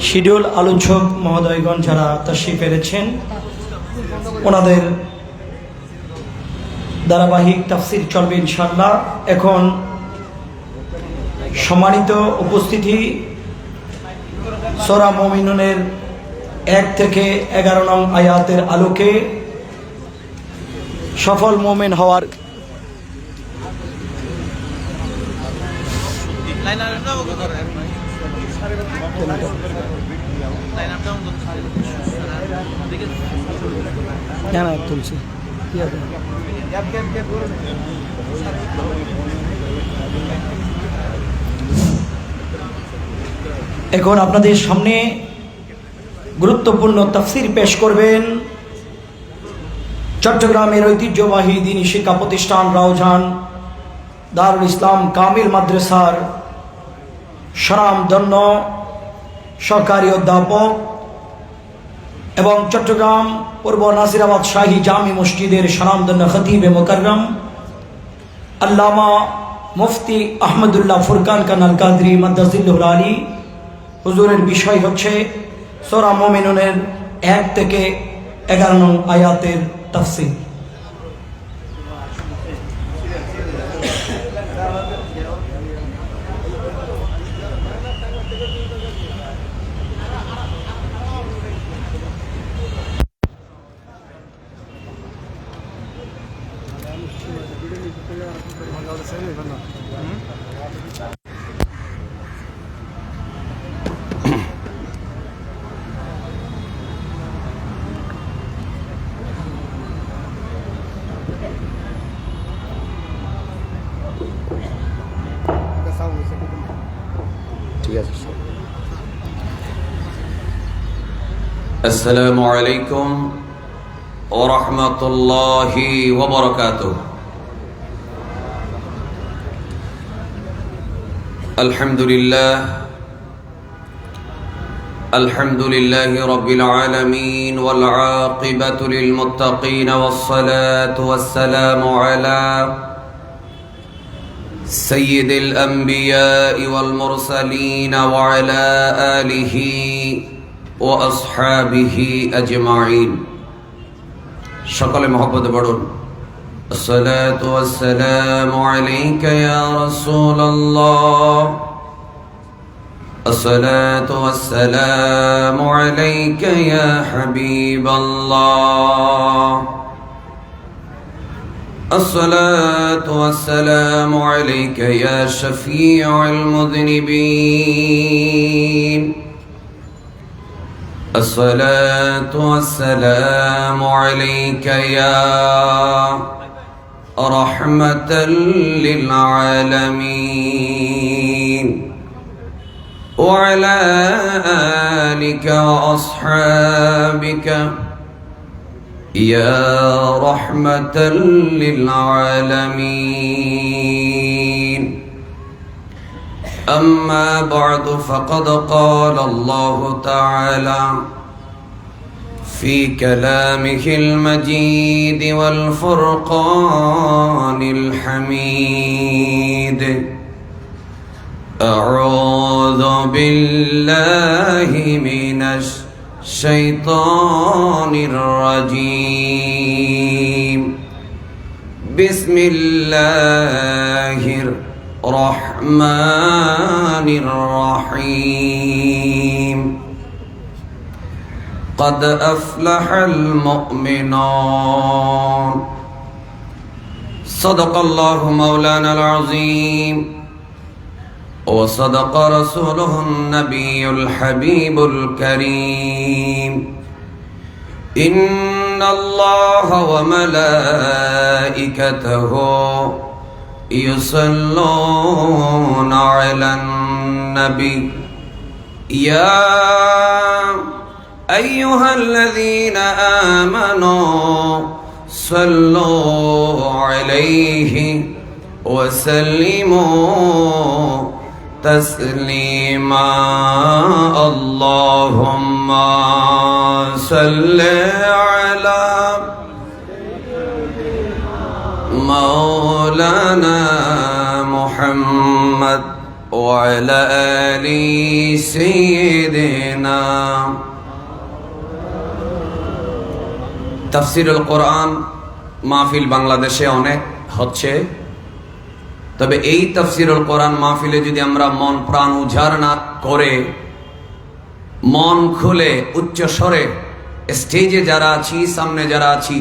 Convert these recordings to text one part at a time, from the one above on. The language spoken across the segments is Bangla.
শিডিউল আলোচক মহোদয়গণ যারা তাশরিফ এনেছেন, ওনাদের ধারাবাহিক তাফসির চলবে ইনশাআল্লাহ। এখন সম্মানিত উপস্থিতি, সূরা মুমিনুনের 1 থেকে 11 নং আয়াতের আলোকে সফল মুমিন হওয়ার তুলছি। এখন আপনাদের সামনে গুরুত্বপূর্ণ তাফসির পেশ করবেন চট্টগ্রামের ঐতিহ্যবাহী দ্বীনি শিক্ষা প্রতিষ্ঠান রাউজান দারুল ইসলাম কামিল মাদ্রাসার স্বনামধন্য সহকারী অধ্যাপক এবং চট্টগ্রাম পূর্ব নাসিরাবাদ শাহী জামি মসজিদের স্বনামধন্য খতিবে মুকাররম আল্লামা মুফতি আহমদুল্লাহ ফুরকান কানাল কাদরি মাদ্দাজিল্লুল আলী হুজুরের বিষয় হচ্ছে সূরা মুমিনুনের 1 থেকে 11 নং আয়াতের তাফসীর। السلام عليكم ورحمة الله وبركاته. الحمد لله رب العالمين والعاقبة للمتقين والصلاة والسلام على سيد الأنبياء والمرسلين وعلى آله وأصحابه أجمعين. شكرا محبت بڑھن. الصلاة والسلام عليك يا رسول الله. الصلاة والسلام عليك يا حبيب الله. الصلاة والسلام عليك يا شفيع المذنبين. الصلاة والسلام عليك يا رحمة للعالمين وعلى آلك وأصحابك يا رحمة للعالمين. أما بعد فقد قال الله تعالى في كلامه المجيد والفرقان الحميد: أعوذ بالله من الشيطان الرجيم. بسم الله الرحمن الرحيم. قد أفلح المؤمنون. صدق الله مولانا العظيم وصدق رسوله النبي الحبيب الكريم. إن الله وملائكته يصلون على النبي يا أيها الذين آمنوا صلوا عليه وسلموا تسليما. اللهم صل على مولانا محمد وعلى آل سيدنا তাফসীরুল কোরআন মাহফিল বাংলাদেশে অনেক হচ্ছে, তবে এই তাফসীরুল কোরআন মাহফিলে যদি আমরা মন প্রাণ উজাড় না করে মন খুলে উচ্চ স্বরে স্টেজে যারা আছি, সামনে যারা আছি,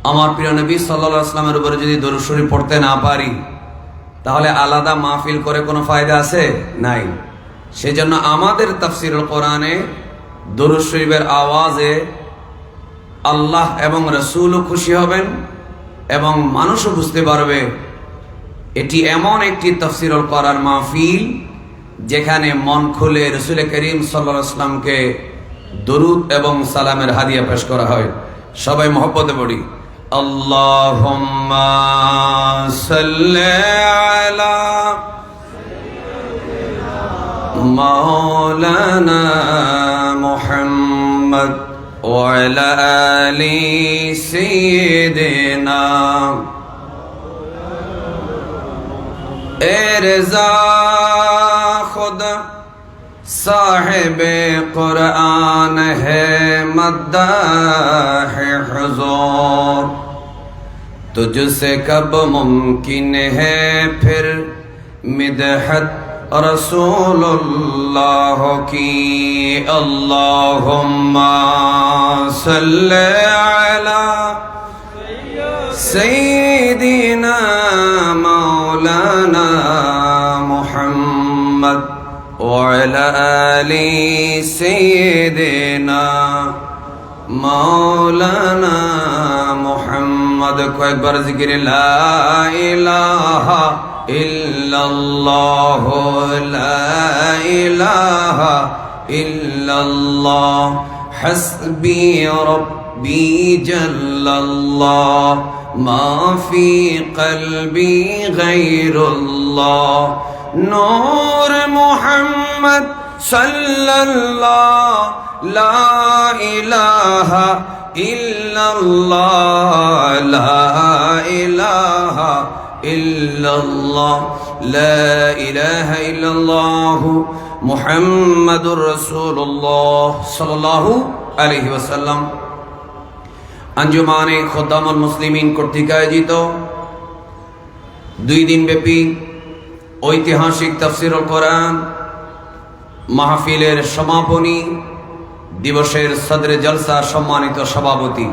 আমার প্রিয় নবী সাল্লাল্লাহু আলাইহি ওয়াসাল্লামের উপরে যদি দরুদ শরীফ পড়তে না পারি, তাহলে আলাদা মাহফিল করে কোনো ফায়দা আছে? নাই। সেজন্য আমাদের তাফসীরুল কোরআনে দরুদ শরীফের আওয়াজে আল্লাহ এবং রাসূলও খুশি হবেন এবং মানুষও বুঝতে পারবে এটি এমন একটি তাফসীরুল কোরআন মাহফিল যেখানে মন খুলে রাসূল করিম সাল্লাল্লাহু আলাইহি ওয়াসাল্লামকে দরুদ এবং সালামের হাদিয়া পেশ করা হয়। সবাই মহব্বতে পড়ি, আল্লাহুম্মা সাল্লি আলা মাওলানা মুহাম্মদ ওয়া আলা আলি সাইয়্যিদিনা এরজা খুদা साहिब कुरान है मद्दाह हुजूर, तुझसे कब मुमकिन है फिर मिदहत रसूलुल्लाह की। अल्लाहुम्मा सल्ली अला सय्यिदिना मौलाना मुहम्मद وعلى آل سيدنا مولانا محمد کو ایک بار ذکر لا الہ الا اللہ لا الہ الا اللہ حسبی ربی جل اللہ ما فی قلبی غیر اللہ नूर मोहम्मद सल्लल्लाह ला इलाहा इल्लल्लाह ला इलाहा इल्लल्लाह ला इलाहा इल्लल्लाह मुहम्मदुर रसूलुल्लाह सल्लल्लाहु अलैहि वसल्लम। अंजुमाने खुद्दामुल मुस्लिमीन কর্তৃক আয়োজিত 2 দিন ব্যাপী ঐতিহাসিক তাফসীরুল কোরআন মাহফিলের সমাপনী দিবসের সদরে জলসা সম্মানিত সভাপতি,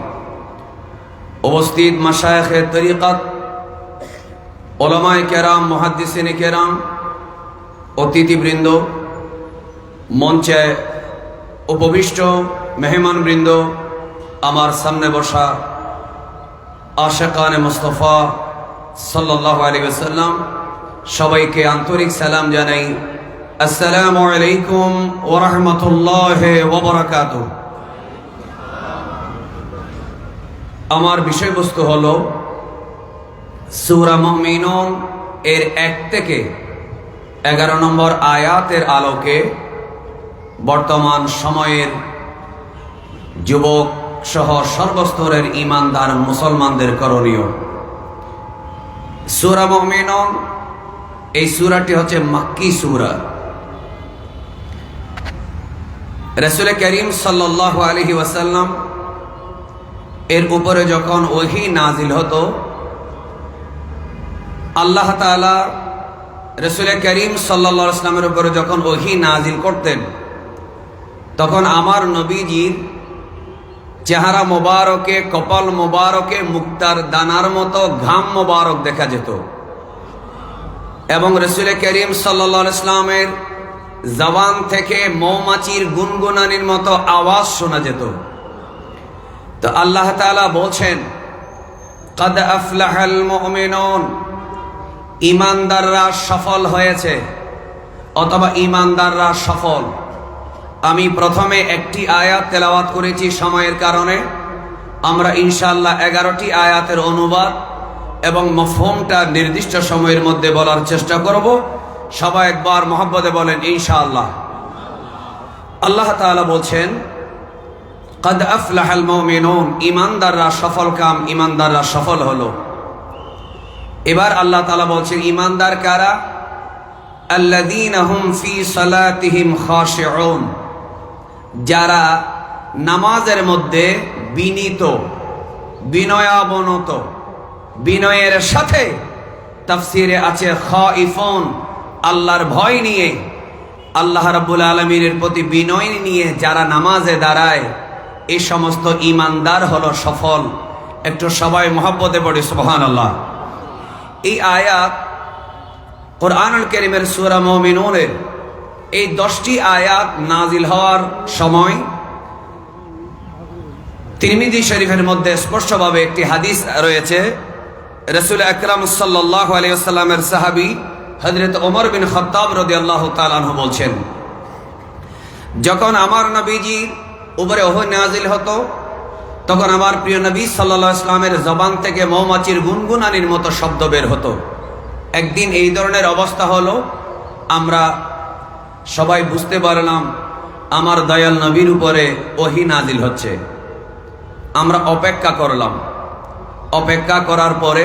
উপস্থিত মাশায়েখে তরিকত, উলামায়ে কেরাম, মুহাদ্দিসিনে কেরাম, অতিথিবৃন্দ, মঞ্চে উপবিষ্ট মেহমানবৃন্দ, আমার সামনে বসা আশিকানে মুস্তাফা সাল্লাল্লাহু আলাইহি ওয়াসাল্লাম, সবাইকে আন্তরিক সালাম জানাই। আসসালামু আলাইকুম ওয়া রাহমাতুল্লাহি ওয়া বারাকাতুহু। আমার বিষয়বস্তু হলো সূরা মুমিনুন এর 1 থেকে 11 নম্বর আয়াতের আলোকে বর্তমান সময়ের যুবক সহ সর্বস্তরের ঈমানদার মুসলমানদের করণীয়। সূরা মুমিনুন এই সূরাটি হচ্ছে মাক্কি সূরা। রাসূল করিম সাল্লাল্লাহু আলাইহি ওয়াসাল্লাম এর উপরে যখন ওহী নাজিল হতো, আল্লাহ তাআলা রাসূল করিম সাল্লাল্লাহু আলাইহি ওয়াসাল্লামের উপরে যখন ওহী নাজিল করতেন, তখন আমার নবীজির চেহারা মোবারকে, কপাল মোবারকে মুক্তার দানার মতো ঘাম মোবারক দেখা যেত এবং রাসূল করিম সাল্লাল্লাহু আলাইহি ওয়াসাল্লামের জবান থেকে মৌমাছির গুনগুনানির মতো আওয়াজ শোনা যেত। তো আল্লাহ তাআলা বলছেন, কাদ আফলাহাল মুমিনুন, ঈমানদাররা সফল হয়েছে অথবা ঈমানদাররা সফল। আমি প্রথমে একটি আয়াত তেলাওয়াত করেছি, সময়ের কারণে আমরা ইনশাআল্লাহ 11টি আয়াতের অনুবাদ এবং মফহুমটা নির্দিষ্ট সময়ের মধ্যে বলার চেষ্টা করব। সবাই একবার মহব্বতে বলেন ইনশাআল্লাহ। আল্লাহ তাআলা বলছেন, কাদ আফলাহাল মুমিনুন, ঈমানদাররা সফল কাম, ঈমানদাররা সফল হলো। এবার আল্লাহ তাআলা বলছেন ঈমানদার কারা? আল্লাযীনা হুম ফী সালাতিহিম খাশিউন, যারা নামাজের মধ্যে বিনীত, বিনয়াবনত, বিনয়ের সাথে, তাফসিরে আছে খাইফুন, আল্লাহর ভয় নিয়ে, আল্লাহ রাব্বুল আলামিনের প্রতি বিনয় নিয়ে যারা নামাজে দাঁড়ায়, এই সমস্ত ঈমানদার হলো সফল। একটু সবাই মহব্বতে পড়ি সুবহানাল্লাহ। এই আয়াত কোরআনুল কারীমের সূরা মুমিনুনের এই 10টি আয়াত নাজিল হওয়ার সময় তিরমিজি শরীফের মধ্যে স্পষ্টভাবে একটি হাদিস রয়েছে। রাসূল আকরাম সাল্লাল্লাহু আলাইহি ওয়াসাল্লামের সাহাবী হযরত ওমর বিন খাত্তাব রাদিয়াল্লাহু তাআলা আনহু বলছেন, যখন আমার নবীজির উপরে ওহী নাজিল হতো, তখন আমার প্রিয় নবী সাল্লাল্লাহু আলাইহি ওয়াসাল্লামের জবান থেকে মৌমাছির গুনগুনানির মতো শব্দ বের হতো। একদিন এই ধরনের অবস্থা হলো, আমরা সবাই বুঝতে পারলাম আমার দয়াল নবীর উপরে ওহী নাজিল হচ্ছে। আমরা অপেক্ষা করলাম। অপেক্ষা করার পরে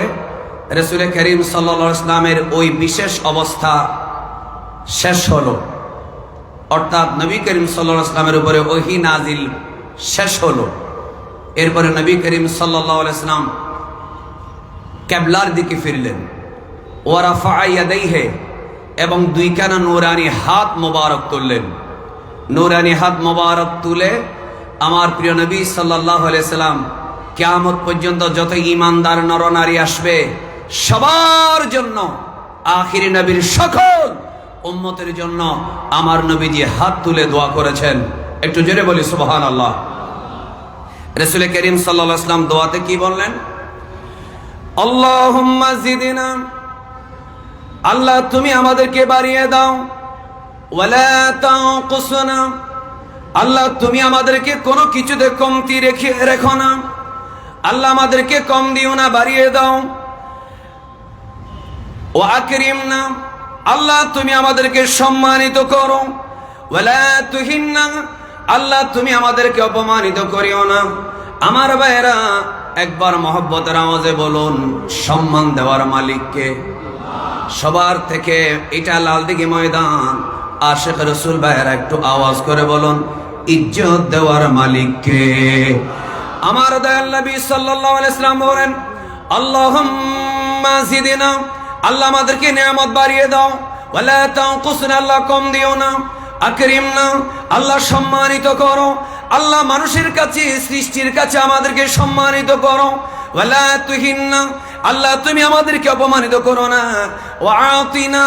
রাসূল করিম সাল্লাল্লাহু আলাইহি ওয়াসাল্লামের ওই বিশেষ অবস্থা শেষ হলো, অর্থাৎ নবী করিম সাল্লাল্লাহু আলাইহি ওয়াসাল্লামের উপরে ওহী নাজিল শেষ হলো। এরপরে নবী করিম সাল্লাল্লাহু আলাইহি ওয়াসাল্লাম কিবলার দিকে ফিরলেন, ওয়া রাফা ইয়াদাইহি, এবং দুইখানা নূরানি হাত মোবারক তুললেন। নূরানি হাত মোবারক তুলে আমার প্রিয় নবী সাল্লাল্লাহু আলাইহি ওয়াসাল্লাম কিয়ামত পর্যন্ত যত ঈমানদার নরনারী আসবে সবার জন্য, আখিরি নবীর সকল উম্মতের জন্য আমার নবীজি হাত তুলে দোয়া করেছেন। একটু জোরে বলি সুবহানাল্লাহ। রাসূল করিম সাল্লাল্লাহু আলাইহি ওয়াসাল্লাম দোয়াতে কি বললেন? আল্লাহুম্মা জিদনা, আল্লাহ তুমি আমাদেরকে বাড়িয়ে দাও, ওয়ালা তানকুসনা, আল্লাহ তুমি আমাদেরকে কোনো কিছুতে কমতি রেখো না, আল্লাহ আমাদেরকে কম দিও না, বাড়িয়ে দাও। ওয়া আকরিমনা, আল্লাহ তুমি আমাদেরকে সম্মানিত করো, ওয়ালা তুহিন্না, আল্লাহ তুমি আমাদেরকে অপমানিত করিও না। আমার ভাইরা, একবার মহব্বতের আওয়াজে বলুন, সম্মান দেওয়ার মালিককে। সবার থেকে এটা লালদিঘি ময়দান, আশিক রাসূল ভাইরা একটু আওয়াজ করে বলুন, ইজ্জত দেওয়ার মালিককে। আমার দয়াল নবী সাল্লাল্লাহু আলাইহি ওয়াসাল্লাম বলেন, আল্লাহুম্মা জিদনা, আল্লাহ আমাদেরকে নিয়ামত বাড়িয়ে দাও, ওয়ালা তানকুসনা, আল্লাহ কম দিও না, আকরিমনা, আল্লাহ সম্মানিত করো, আল্লাহ মানুষের কাছে, সৃষ্টির কাছে আমাদেরকে সম্মানিত করো, ওয়ালা তুহিন্না, আল্লাহ তুমি আমাদেরকে অপমানিত করো না, ওয়া আতিনা,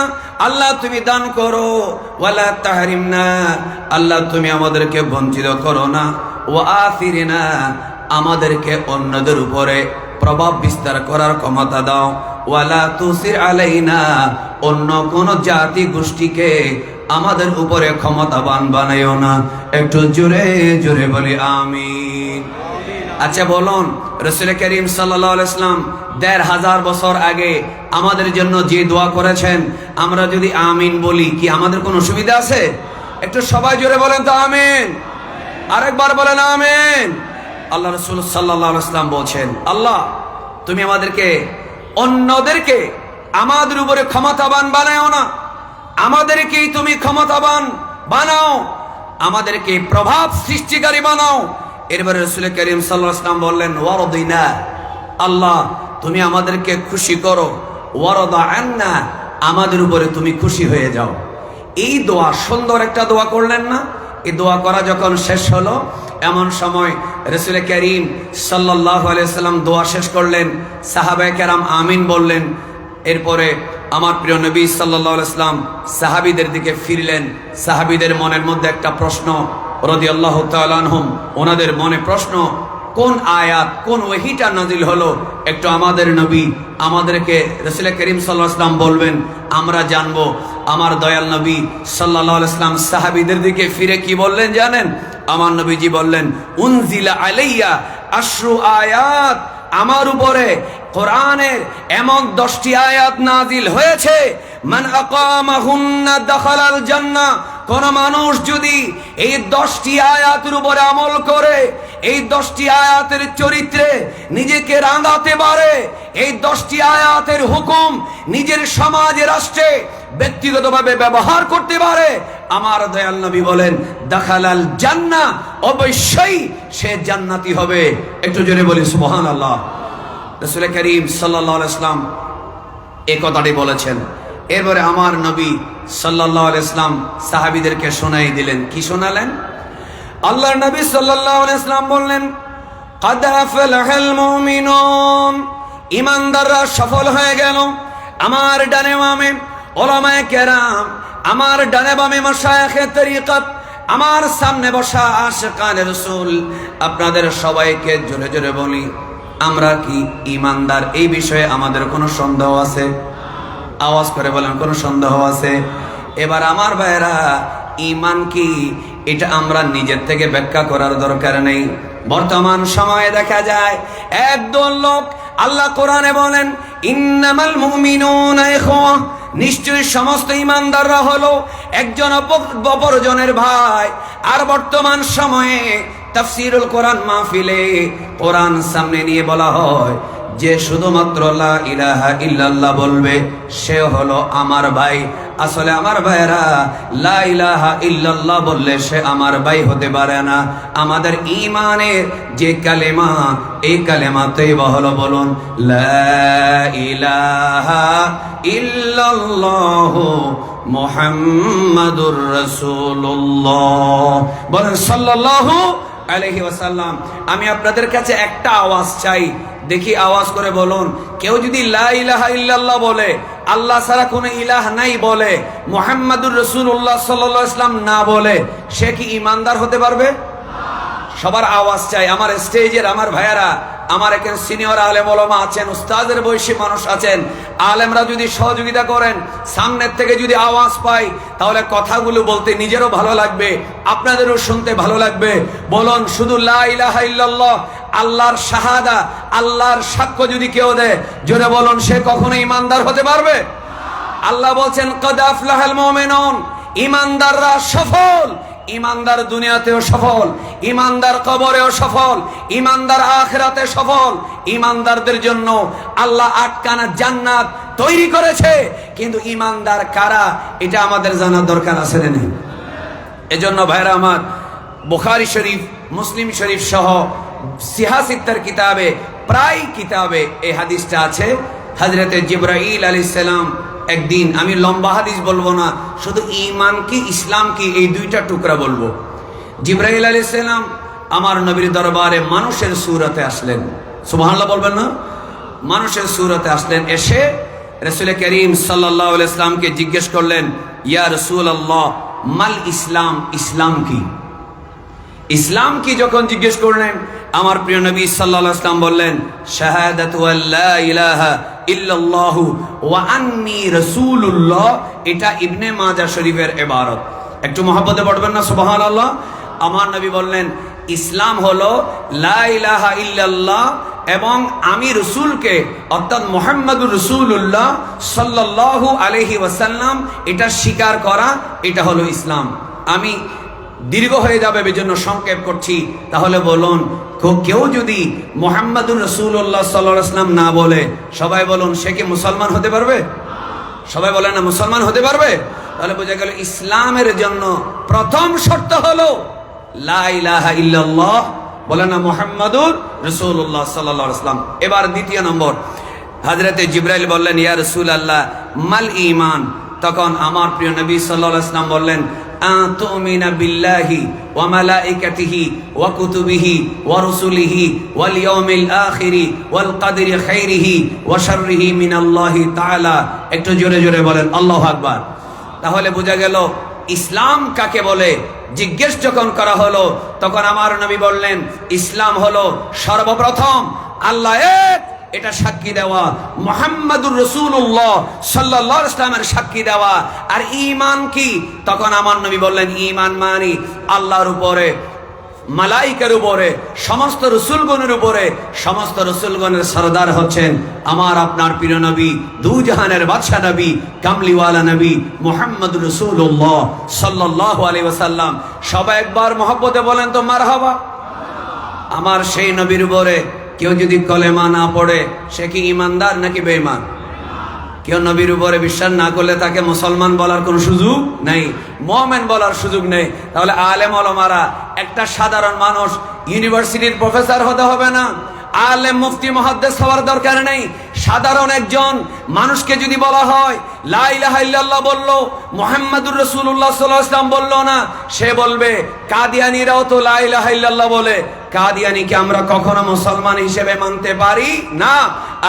আল্লাহ তুমি দান করো, ওয়ালা তাহরিমনা, আল্লাহ তুমি আমাদেরকে বঞ্চিত করো না, ওয়া আথিরিনা, আমাদেরকে অন্যদের উপরে প্রভাব বিস্তার করার ক্ষমতা দাও, ওয়ালা তুসির আলাইনা, অন্য কোন জাতি গোষ্ঠীকে আমাদের উপরে ক্ষমতাবান বানাইও না। একটু জোরে জোরে বলি আমিন। আচ্ছা বলুন, রাসূল করিম সাল্লাল্লাহু আলাইহি ওয়াসাল্লাম ১৫০০ বছর আগে আমাদের জন্য যে দোয়া করেছেন, আমরা যদি আমিন বলি, কি আমাদের কোনো অসুবিধা আছে? একটু সবাই জোরে বলেন তো আমিন। আরেকবার বলেন আমিন। আল্লাহ রাসূল সাল্লাল্লাহু আলাইহি ওয়াসাল্লাম বলছেন, আল্লাহ তুমি আমাদেরকে, অন্যদেরকে আমাদের উপরে ক্ষমতাবান বানাও না, আমাদেরকেই তুমি ক্ষমতাবান বানাও, আমাদেরকে প্রভাব সৃষ্টিকারী বানাও। এরপরে রাসূল করিম সাল্লাল্লাহু আলাইহি ওয়াসাল্লাম বললেন, ওয়ারদিনা, আল্লাহ তুমি আমাদেরকে খুশি করো, ওয়ারদা আন্না, আমাদের উপরে তুমি খুশি হয়ে যাও। এই দোয়া, সুন্দর একটা দোয়া করলেন না? এই দোয়া করা যখন শেষ হলো, এমন সময় রাসূল করিম সাল্লাল্লাহু আলাইহি ওয়াসাল্লাম দোয়া শেষ করলেন, সাহাবায়ে কেরাম আমিন বললেন। এরপরে আমার প্রিয় নবী সাল্লাল্লাহু আলাইহি ওয়াসাল্লাম সাহাবীদের দিকে ফিরলেন। সাহাবীদের মনের মধ্যে একটা প্রশ্ন, রাদিয়াল্লাহু তাআলা আনহুম, ওনাদের মনে প্রশ্ন, কোন আয়াত, কোন ওহীটা নাজিল হলো, একটু আমাদের নবী আমাদেরকে, রাসূল করিম সাল্লাল্লাহু আলাইহি ওয়াসাল্লাম বলবেন, আমরা জানবো। আমার দয়াল নবী সাল্লাল্লাহু আলাইহি ওয়াসাল্লাম সাহাবীদের দিকে ফিরে কি বললেন জানেন? আমার নবীজি বললেন, উনজিলা আলাইয়া আশরু আয়াত, আমার উপরে কোরআনের এমন 10টি আয়াত নাজিল হয়েছে, মান আকামাহুন্না দাখালাল জান্নাহ, কোন মানুষ যদি এই 10টি আয়াতের উপরে আমল করে, এই 10টি আয়াতের চরিত্রে নিজেকে রাঙাতে পারে, এই 10টি আয়াতের হুকুম নিজের সমাজে, রাষ্ট্রে ব্যক্তিগতভাবে ব্যবহার করতে পারে, আমার দয়াল নবী বলেন দাখালাল জান্নাহ, অবশ্যই সে জান্নাতি হবে। একটু জোরে বলি সুবহানাল্লাহ। রাসূল করিম সাল্লাল্লাহু আলাইহি ওয়াসাল্লাম এই কথাটি বলেছেন। এরপরে আমার নবী সাল্লাল্লাহু আলাইহি ওয়াসাল্লাম সাহাবীদেরকে শোনাই দিলেন। কি শোনালেন? আল্লাহর নবী সাল্লাল্লাহু আলাইহি ওয়াসাল্লাম বললেন কাদ আফলাহাল মুমিনুন, ঈমানদাররা সফল হয়ে গেল। আমার ডানে বামে উলামায়ে কেরাম, আমার ডানে বামে মাশায়েখে তরিকত, আমার সামনে বসা আশিকানে রাসূল, আপনাদের সবাইকে জোরে জোরে বলি, আমরা কি ঈমানদার? এই বিষয়ে আমাদের কোনো সন্দেহ আছে? আওয়াজ করে বলেন, কোনো সন্দেহ আছে? এবার আমার ভাইরা, ঈমান কি এটা আমরা নিজের থেকে ব্যাখ্যা করার দরকার নেই। বর্তমান সময়ে দেখা যায় একদল লোক, আল্লাহ কোরআনে বলেন ইন্নামাল মুমিনুনা ইখওয়া, নিশ্চয়ই সমস্ত ঈমানদাররা হলো একজন অপরজনের ভাই। আর বর্তমান সময়ে তাফসীরুল কোরআন মাহফিলে কোরআন সামনে নিয়ে বলা হয় যে শুধুমাত্র লা ইলাহা ইল্লাল্লাহ বলবে সে হলো আমার ভাই। আসলে আমার ভাইরা, লা ইলাহা ইল্লাল্লাহ বললে সে আমার ভাই হতে পারে না। আমাদের ঈমানের যে কালেমা, এই কালেমাতেই হলো বলুন লা ইলাহা ইল্লাল্লাহু মুহাম্মাদুর রাসূলুল্লাহ। বলেন সাল্লাল্লাহু আলাইহি ওয়াসাল্লাম। আমি আপনাদের কাছে একটা আওয়াজ চাই, দেখি আওয়াজ করে বলুন, কেউ যদি লা ইলাহা ইল্লাল্লাহ বলে, আল্লাহ ছাড়া কোনো ইলাহ নাই বলে, মুহাম্মাদুর রাসূলুল্লাহ সাল্লাল্লাহু আলাইহি ওয়াসাল্লাম না বলে, সে কি ঈমানদার হতে পারবে? সবার আওয়াজ চাই। আমার স্টেজের আমার ভাইয়ারা, আমার এখানে সিনিয়র আলেম ওলামা আছেন, উস্তাদের বয়সী মানুষ আছেন, আলেমরা যদি সহযোগিতা করেন, সামনের থেকে যদি আওয়াজ পাই, তাহলে কথাগুলো বলতে নিজেরও ভালো লাগবে, আপনাদেরও শুনতে ভালো লাগবে। বলুন শুধু লা ইলাহা ইল্লাল্লাহ, আল্লাহর শাহাদা, আল্লাহর সাক্ষ্য যদি কেউ দেয়, জোরে বলুন, সে কখনো ঈমানদার হতে পারবে? আল্লাহ বলছেন কাদ আফলাহাল মুমিনুন, ঈমানদাররা সফল। ঈমানদার দুনিয়াতেও সফল, ঈমানদার কবরেও সফল, ঈমানদার আখিরাতে সফল। ঈমানদারদের জন্য আল্লাহ আটকানা জান্নাত তৈরি করেছে। কিন্তু ঈমানদার কারা, এটা আমাদের জানার দরকার আছে না নেই? এজন্য ভাইরা আমার, বুখারী শরীফ, মুসলিম শরীফ সহ সিহাসিত্তার কিতাবে, প্রায় কিতাবে এই হাদিসটা আছে। হযরতে জিবরাইল আলাইহিস সালাম একদিন, আমি লম্বা হাদিস বলবো না, শুধু ঈমান কি ইসলাম কি এই দুইটা টুকরা বলবো। জিবরাইল আলাইহিস সালাম আমার নবীর দরবারে মানুষের সূরতে আসলেন। সুবহানাল্লাহ বলবেন না? মানুষের সূরতে আসলেন। এসে রাসূল করিম সাল্লাল্লাহু আলাইহি ওয়াসাল্লামকে জিজ্ঞেস করলেন, ইয়া রাসূলুল্লাহ মাল ইসলাম, ইসলাম কি? ইসলাম কি যখন জিজ্ঞেস করলেন, আমার প্রিয় নবী সাল্লাল্লাহু আলাইহি ওয়াসাল্লাম বললেন শাহাদাতু আল্লা ইলাহা ইল্লাল্লাহু ওয়া আন্নী রাসূলুল্লাহ। এটা ইবনে মাজাহ শরীফের ইবারত। একটু মহব্বতে পড়বেন না সুবহানাল্লাহ। আমার নবী বললেন ইসলাম হলো লা ইলাহা ইল্লাল্লাহ এবং আমি রসুলকে, অর্থাৎ মুহাম্মাদুর রাসূলুল্লাহ সাল্লাল্লাহু আলাইহি ওয়াসাল্লাম, এটা স্বীকার করা, এটা হলো ইসলাম। আমি দীর্ঘ হয়ে যাবে এজন্য সংক্ষেপ করছি। তাহলে বলুন, কেউ যদি মুহাম্মাদুর রাসূলুল্লাহ সাল্লাল্লাহু আলাইহি ওয়াসাল্লাম না বলে, সবাই বলুন, সে কি মুসলমান হতে পারবে? সবাই বলেন না, মুসলমান হতে পারবে? তাহলে বোঝা গেল ইসলামের জন্য প্রথম শর্ত হলো লা ইলাহা ইল্লাল্লাহ, বলেন না মুহাম্মাদুর রাসূলুল্লাহ সাল্লাল্লাহু আলাইহি ওয়াসাল্লাম। এবার দ্বিতীয় নম্বর, হযরতে জিবরাইল বললেন ইয়া রাসূলুল্লাহ মাল ঈমান। তখন আমার প্রিয় নবী সাল্লাল্লাহু আলাইহি ওয়াসাল্লাম বললেন আতুমিনা বিল্লাহি ওয়া মালাইকাতিহি ওয়া কুতুবিহি ওয়া রুসুলিহি ওয়াল ইয়াউমিল আখিরি ওয়াল কদরি খাইরিহি ওয়া শাররিহি মিনাল্লাহি তাআলা। একটু জোরে জোরে বলেন আল্লাহু আকবার। তাহলে বোঝা গেল ইসলাম কাকে বলে। জিজ্ঞেস যখন করা হলো, তখন আমার নবী বললেন ইসলাম হলো সর্বপ্রথম আল্লাহ এক, এটা সাক্ষী দেওয়া, মুহাম্মাদুর রাসূলুল্লাহ সাল্লাল্লাহু আলাইহি ওয়াসাল্লামের সাক্ষী দেওয়া। আর ঈমান কি? তখন আমার নবী বললেন ঈমান মানে আল্লাহর উপরে, মালাইকার উপরে, সমস্ত রাসূলগণের উপরে। সমস্ত রাসূলগণের সরদার হচ্ছেন আমার আপনার প্রিয় নবী, দু জাহানের বাদশা নবী, কামলিওয়ালা নবী মুহাম্মাদুর রাসূলুল্লাহ সাল্লাল্লাহু আলাইহি ওয়াসাল্লাম। সবাই একবার মহব্বতে বলেন তো মারহাবা। আমার সেই নবীর উপরে কেউ যদি কলেমা না পড়ে, সে কি ঈমানদার নাকি বেঈমান? কেউ নবীর উপরে বিশ্বাস না করলে তাকে মুসলমান বলার কোনো সুযোগ নেই, মুমিন বলার সুযোগ নেই। তাহলে আলেম ওলামারা, একটা সাধারণ মানুষ ইউনিভার্সিটির প্রফেসর হতে হবে না, আলেম মুফতি মুহাদ্দিস হওয়ার দরকার নেই। সাধারণ একজন মানুষকে যদি বলা হয় লা ইলাহা ইল্লাল্লাহ বললো, মুহাম্মাদুর রাসূলুল্লাহ সাল্লাল্লাহু আলাইহি ওয়াসাল্লাম বললো না, সে বলবে কাদিয়ানীরাও তো লা ইলাহা ইল্লাল্লাহ বলে, কাদিয়ানীকে আমরা কখনো মুসলমান হিসেবে মানতে পারি না।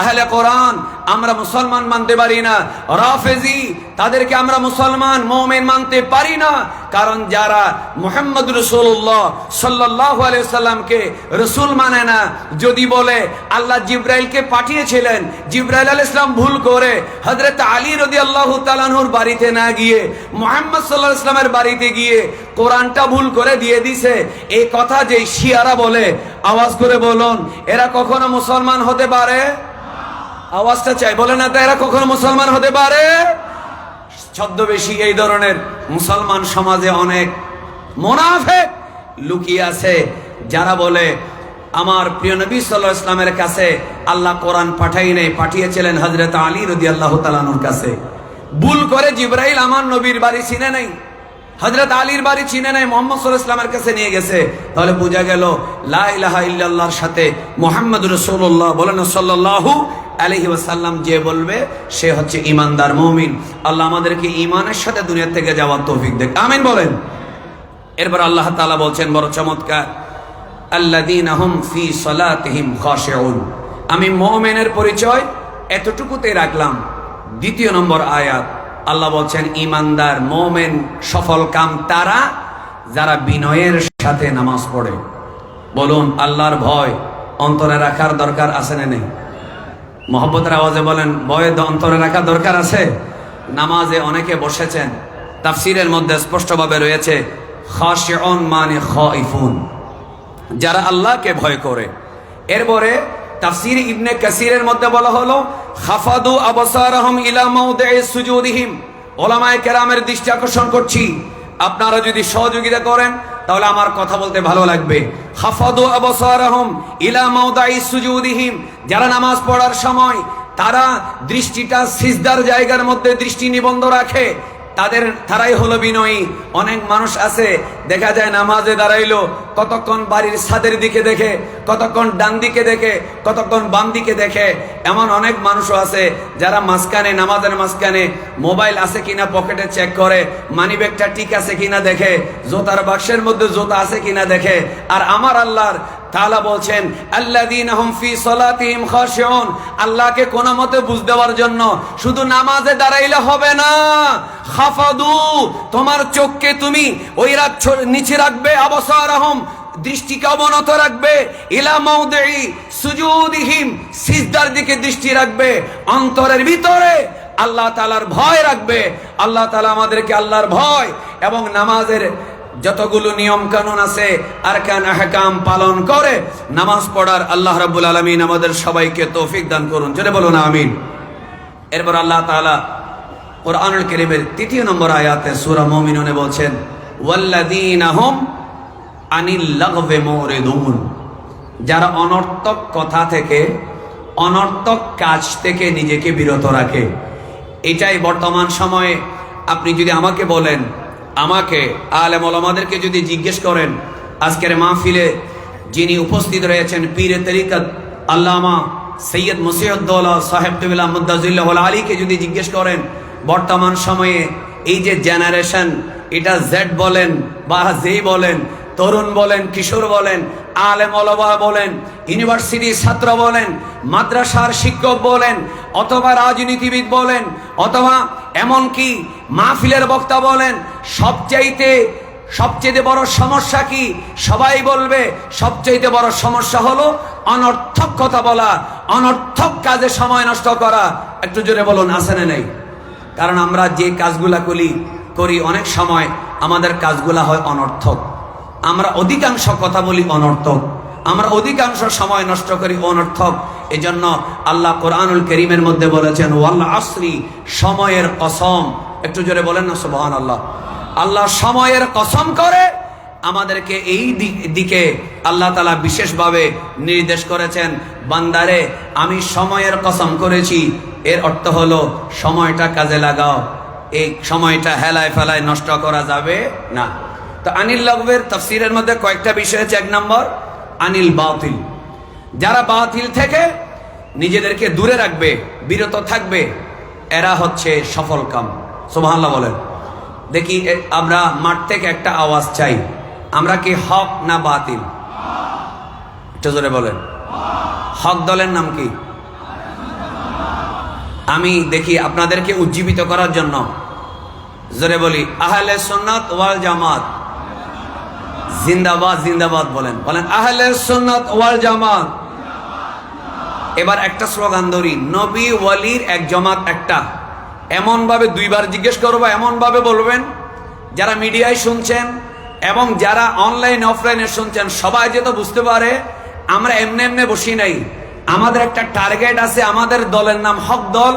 আহলে কোরআন আমরা মুসলমান মানতে পারি না। রাফেজি তাদেরকে আমরা মুসলমান মুমিন মানতে পারি না, কারণ যারা মুহাম্মদ রাসূলুল্লাহ সাল্লাল্লাহু আলাইহি ওয়াসাল্লামকে রাসূল মানে না, যদি বলে আল্লাহ জিবরাইলকে পাঠিয়েছিলেন, জিবরাইল আলাইহিস সালাম ভুল করে হযরত আলী রাদিয়াল্লাহু তাআলা আনহুর বাড়িতে না গিয়ে মুহাম্মদ সাল্লাল্লাহু আলাইহি ওয়াসাল্লামের বাড়িতে গিয়ে কোরআনটা ভুল করে দিয়ে দিছে, এই কথা যে শিয়ারা বলে, আওয়াজ করে বলুন, এরা কখনো মুসলমান হতে পারে? আওয়াজটা চাই, বলে না তো, এরা কখনো মুসলমান হতে পারে? ছদ্মবেশী এই ধরনের মুসলমান সমাজে অনেক মুনাফিক লুকিয়ে আছে, যারা বলে আমার প্রিয় নবী সাল্লাল্লাহু আলাইহি ওয়াসাল্লামের কাছে আল্লাহ কোরআন পাঠাই নাই, পাঠিয়েছিলেন হযরত আলী রাদিয়াল্লাহু তাআলা আনহুর কাছে। ভুল করে জিবরাইল আমার নবীর বাড়ি চিনে নাই, হযরত আলীর বাড়ি চিনে নাই, মুহাম্মদ সাল্লাল্লাহু আলাইহি ওয়াসাল্লামের কাছে নিয়ে গেছে। তাহলে বোঝা গেল লা ইলাহা ইল্লাল্লাহর সাথে মুহাম্মদুর রাসূলুল্লাহ বলেন সাল্লাল্লাহু আলাইহি ওয়াসাল্লাম যে বলবে সে হচ্ছে ঈমানদার মুমিন। আল্লাহ আমাদেরকে ঈমানের সাথে দুনিয়া থেকে যাওয়ার তৌফিক দেখ, আমিন বলেন। এরপর আল্লাহ তাআলা বলছেন বড় চমৎকার, আল্লাযীনা হুম ফি সালাতিহিম খাশিউন। আমি মুমিনের পরিচয় এতটুকুতে রাখলাম। দ্বিতীয় নম্বর আয়াত আল্লাহ বলছেন ঈমানদার মুমিন সফল কাম তারা যারা বিনয়ের সাথে নামাজ পড়ে। বলুন, আল্লাহর ভয় অন্তরে রাখার দরকার আছে না নেই? মহব্বতের আওয়াজে বলেন, ভয় অন্তরে রাখা দরকার আছে। নামাজে অনেকে বসেছেন, তাফসীরের মধ্যে স্পষ্টভাবে রয়েছে খাশিউন মানে খাইফুন, যারা আল্লাহকে ভয় করে। এরপরে তাফসীর ইবনে কাসিরের মধ্যে বলা হলো খাফাদু আবসারহুম ইলা মাওদি'i সুজুদিহিম। উলামায়ে কেরামের দৃষ্টি আকর্ষণ করছি, আপনারা যদি সহযোগিতা করেন তাহলে আমার কথা বলতে ভালো লাগবে। খাফাদু আবসারহুম ইলা মাওদি'i সুজুদিহিম, যারা নামাজ পড়ার সময় তারা দৃষ্টিটা সিজদার জায়গার মধ্যে দৃষ্টি নিবন্ধ রাখে, তারাই হলো বিনয়ী। অনেক মানুষ আছে দেখা যায় নামাজে দাঁড়াইলো, কতক্ষণ বাড়ির ছাদের দিকে দেখে, কতক্ষণ ডান দিকে দেখে, কতক্ষণ বাম দিকে দেখে। এমন অনেক মানুষও আছে যারা মাঝখানে, নামাজের মাঝখানে মোবাইল আছে কিনা পকেটে চেক করে, মানি ব্যাগটা ঠিক আছে কিনা দেখে, জোতার বাক্সের মধ্যে জোতা আছে কিনা দেখে। আর আমার আল্লাহর তাআলা বলছেন আল্লাযীনা হুম ফি সালাতিহিম খাশিউন, আল্লাহকে কোন মতে বুঝ দেওয়ার জন্য শুধু নামাজে দাঁড়াইলে হবে না। খাফাদু, তোমার চোখকে তুমি ওই নিচে রাখবে, আবসারহুম দৃষ্টিকে অবনত রাখবে, ইলা মাওদি'i সুজুদিহিম সিজদার দিকে দৃষ্টি রাখবে, অন্তরের ভিতরে আল্লাহ তাআলার ভয় রাখবে। আল্লাহ তাআলা আমাদেরকে আল্লাহর ভয় এবং নামাজের যতগুলো নিয়ম কানুন আছে আরকান আহকাম পালন করে নামাজ পড়ার আল্লাহ রাব্বুল আলামিন আমাদের সবাইকে তৌফিক দান করুন, জোরে বলুন আমিন। এরপর আল্লাহ তাআলা কুরআনুল কারীমের ৩ নম্বর আয়াতে সূরা মুমিনুনে বলছেন ওয়াল্লাযীনা হুম আনিল লাগবি মুরিদুন, যারা অনর্থক কথা থেকে, অনর্থক কাজ থেকে নিজেকে বিরত রাখে। এটাই বর্তমান সময়ে আপনি যদি আমাকে বলেন, আমাকে আলেম ওলামাদেরকে যদি জিজ্ঞেস করেন, আজকের মাহফিলে যিনি উপস্থিত রয়েছেন পীরে তরিকত আল্লামা সৈয়দ মসিহুদ্দৌলা সাহেব কিবলা মুদ্দাজিল্লাহুল আলীকে যদি জিজ্ঞেস করেন, বর্তমান সময়ে এই যে জেনারেশন, এটা জেড বলেন বা জেই বলেন, তরুণ বলেন, কিশোর বলেন, আলেম ওলামা বলেন, ইউনিভার্সিটি ছাত্র বলেন, মাদ্রাসার শিক্ষক বলেন, অথবা রাজনীতিবিদ বলেন, অথবা এমনকি মাহফিলের বক্তা বলেন, সবচেয়ে বড় সমস্যা কি? সবাই বলবে সবচেয়ে বড় সমস্যা হলো অনর্থক কথা বলা, অনর্থক কাজে সময় নষ্ট করা। একটু জোরে বলুন, আছে না নেই? কারণ আমরা যে কাজগুলা করি অনেক সময় আমাদের কাজগুলা হয় অনর্থক। আমরা অধিকাংশ কথা বলি অনর্থক, আমরা অধিকাংশ সময় নষ্ট করি অনর্থক। এজন্য আল্লাহ কোরআনুল কারীমের মধ্যে বলেছেন ওয়াল আসরি, সময়ের কসম। একটু জোরে বলেন না সুবহানাল্লাহ। আল্লাহ সময়ের কসম করে আমাদেরকে এই দিকে আল্লাহ তাআলা বিশেষভাবে নির্দেশ করেছেন, বান্দারে আমি সময়ের কসম করেছি, এর অর্থ হলো সময়টা কাজে লাগাও, এই সময়টা হেলায় ফেলায় নষ্ট করা যাবে না। তো আনিল লাগবের তাফসীরের মধ্যে কয়েকটা বিষয় আছে। এক নম্বর আনিল বাতিল, যারা বাতিল থেকে নিজেদেরকে দূরে রাখবে, বিরত থাকবে, এরা হচ্ছে সফল কাম। সুবহানাল্লাহ বলেন। দেখি আমরা মাঠ থেকে একটা আওয়াজ চাই, আমরা কি হক না বাতিল? একটু জোরে বলেন। হক দলের নাম কি? আমি দেখি আপনাদেরকে উজ্জীবিত করার জন্য জোরে বলি, আহলে সুন্নাত ওয়াল জামাত জিন্দাবাদ, জিন্দাবাদ বলেন, বলেন আহলে সুন্নাত ওয়াল জামাত। এবার একটা স্লোগান ধরি, নবী ওয়ালির এক জামাত একটা। এমন ভাবে দুইবার জিজ্ঞেস করবো, এমন ভাবে বলবেন যারা মিডিয়ায় শুনছেন এবং যারা অনলাইন অফলাইনে শুনছেন সবাই যেন বুঝতে পারে আমরা এমনি এমনি বসি নাই, আমাদের একটা টার্গেট আছে। আমাদের দলের নাম হক দল,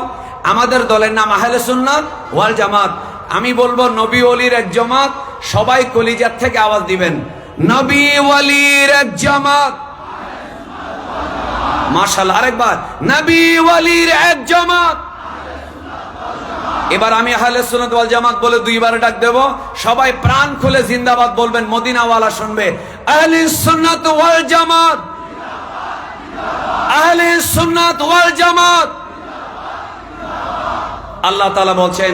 আমাদের দলের নাম আহলে সুন্নাত ওয়াল জামাত। আমি বলবো নবী ওয়ালির এক জামাত, সবাই কলিজার থেকে আওয়াজ দিবেন, নবী ওয়ালির এক জামাত। মাশাআল্লাহ, আরেকবার, নবী ওয়ালির এক জামাত। এবার আমি আহলে সুন্নাত ওয়াল জামাত বলে দুইবার ডাক দেব, সবাই প্রাণ খুলে জিন্দাবাদ বলবেন, মদিনাওয়ালা শুনবে, আহলে সুন্নাত ওয়াল জামাত, আহলে সুন্নাত ওয়াল জামাত। আল্লাহ তাআলা বলছেন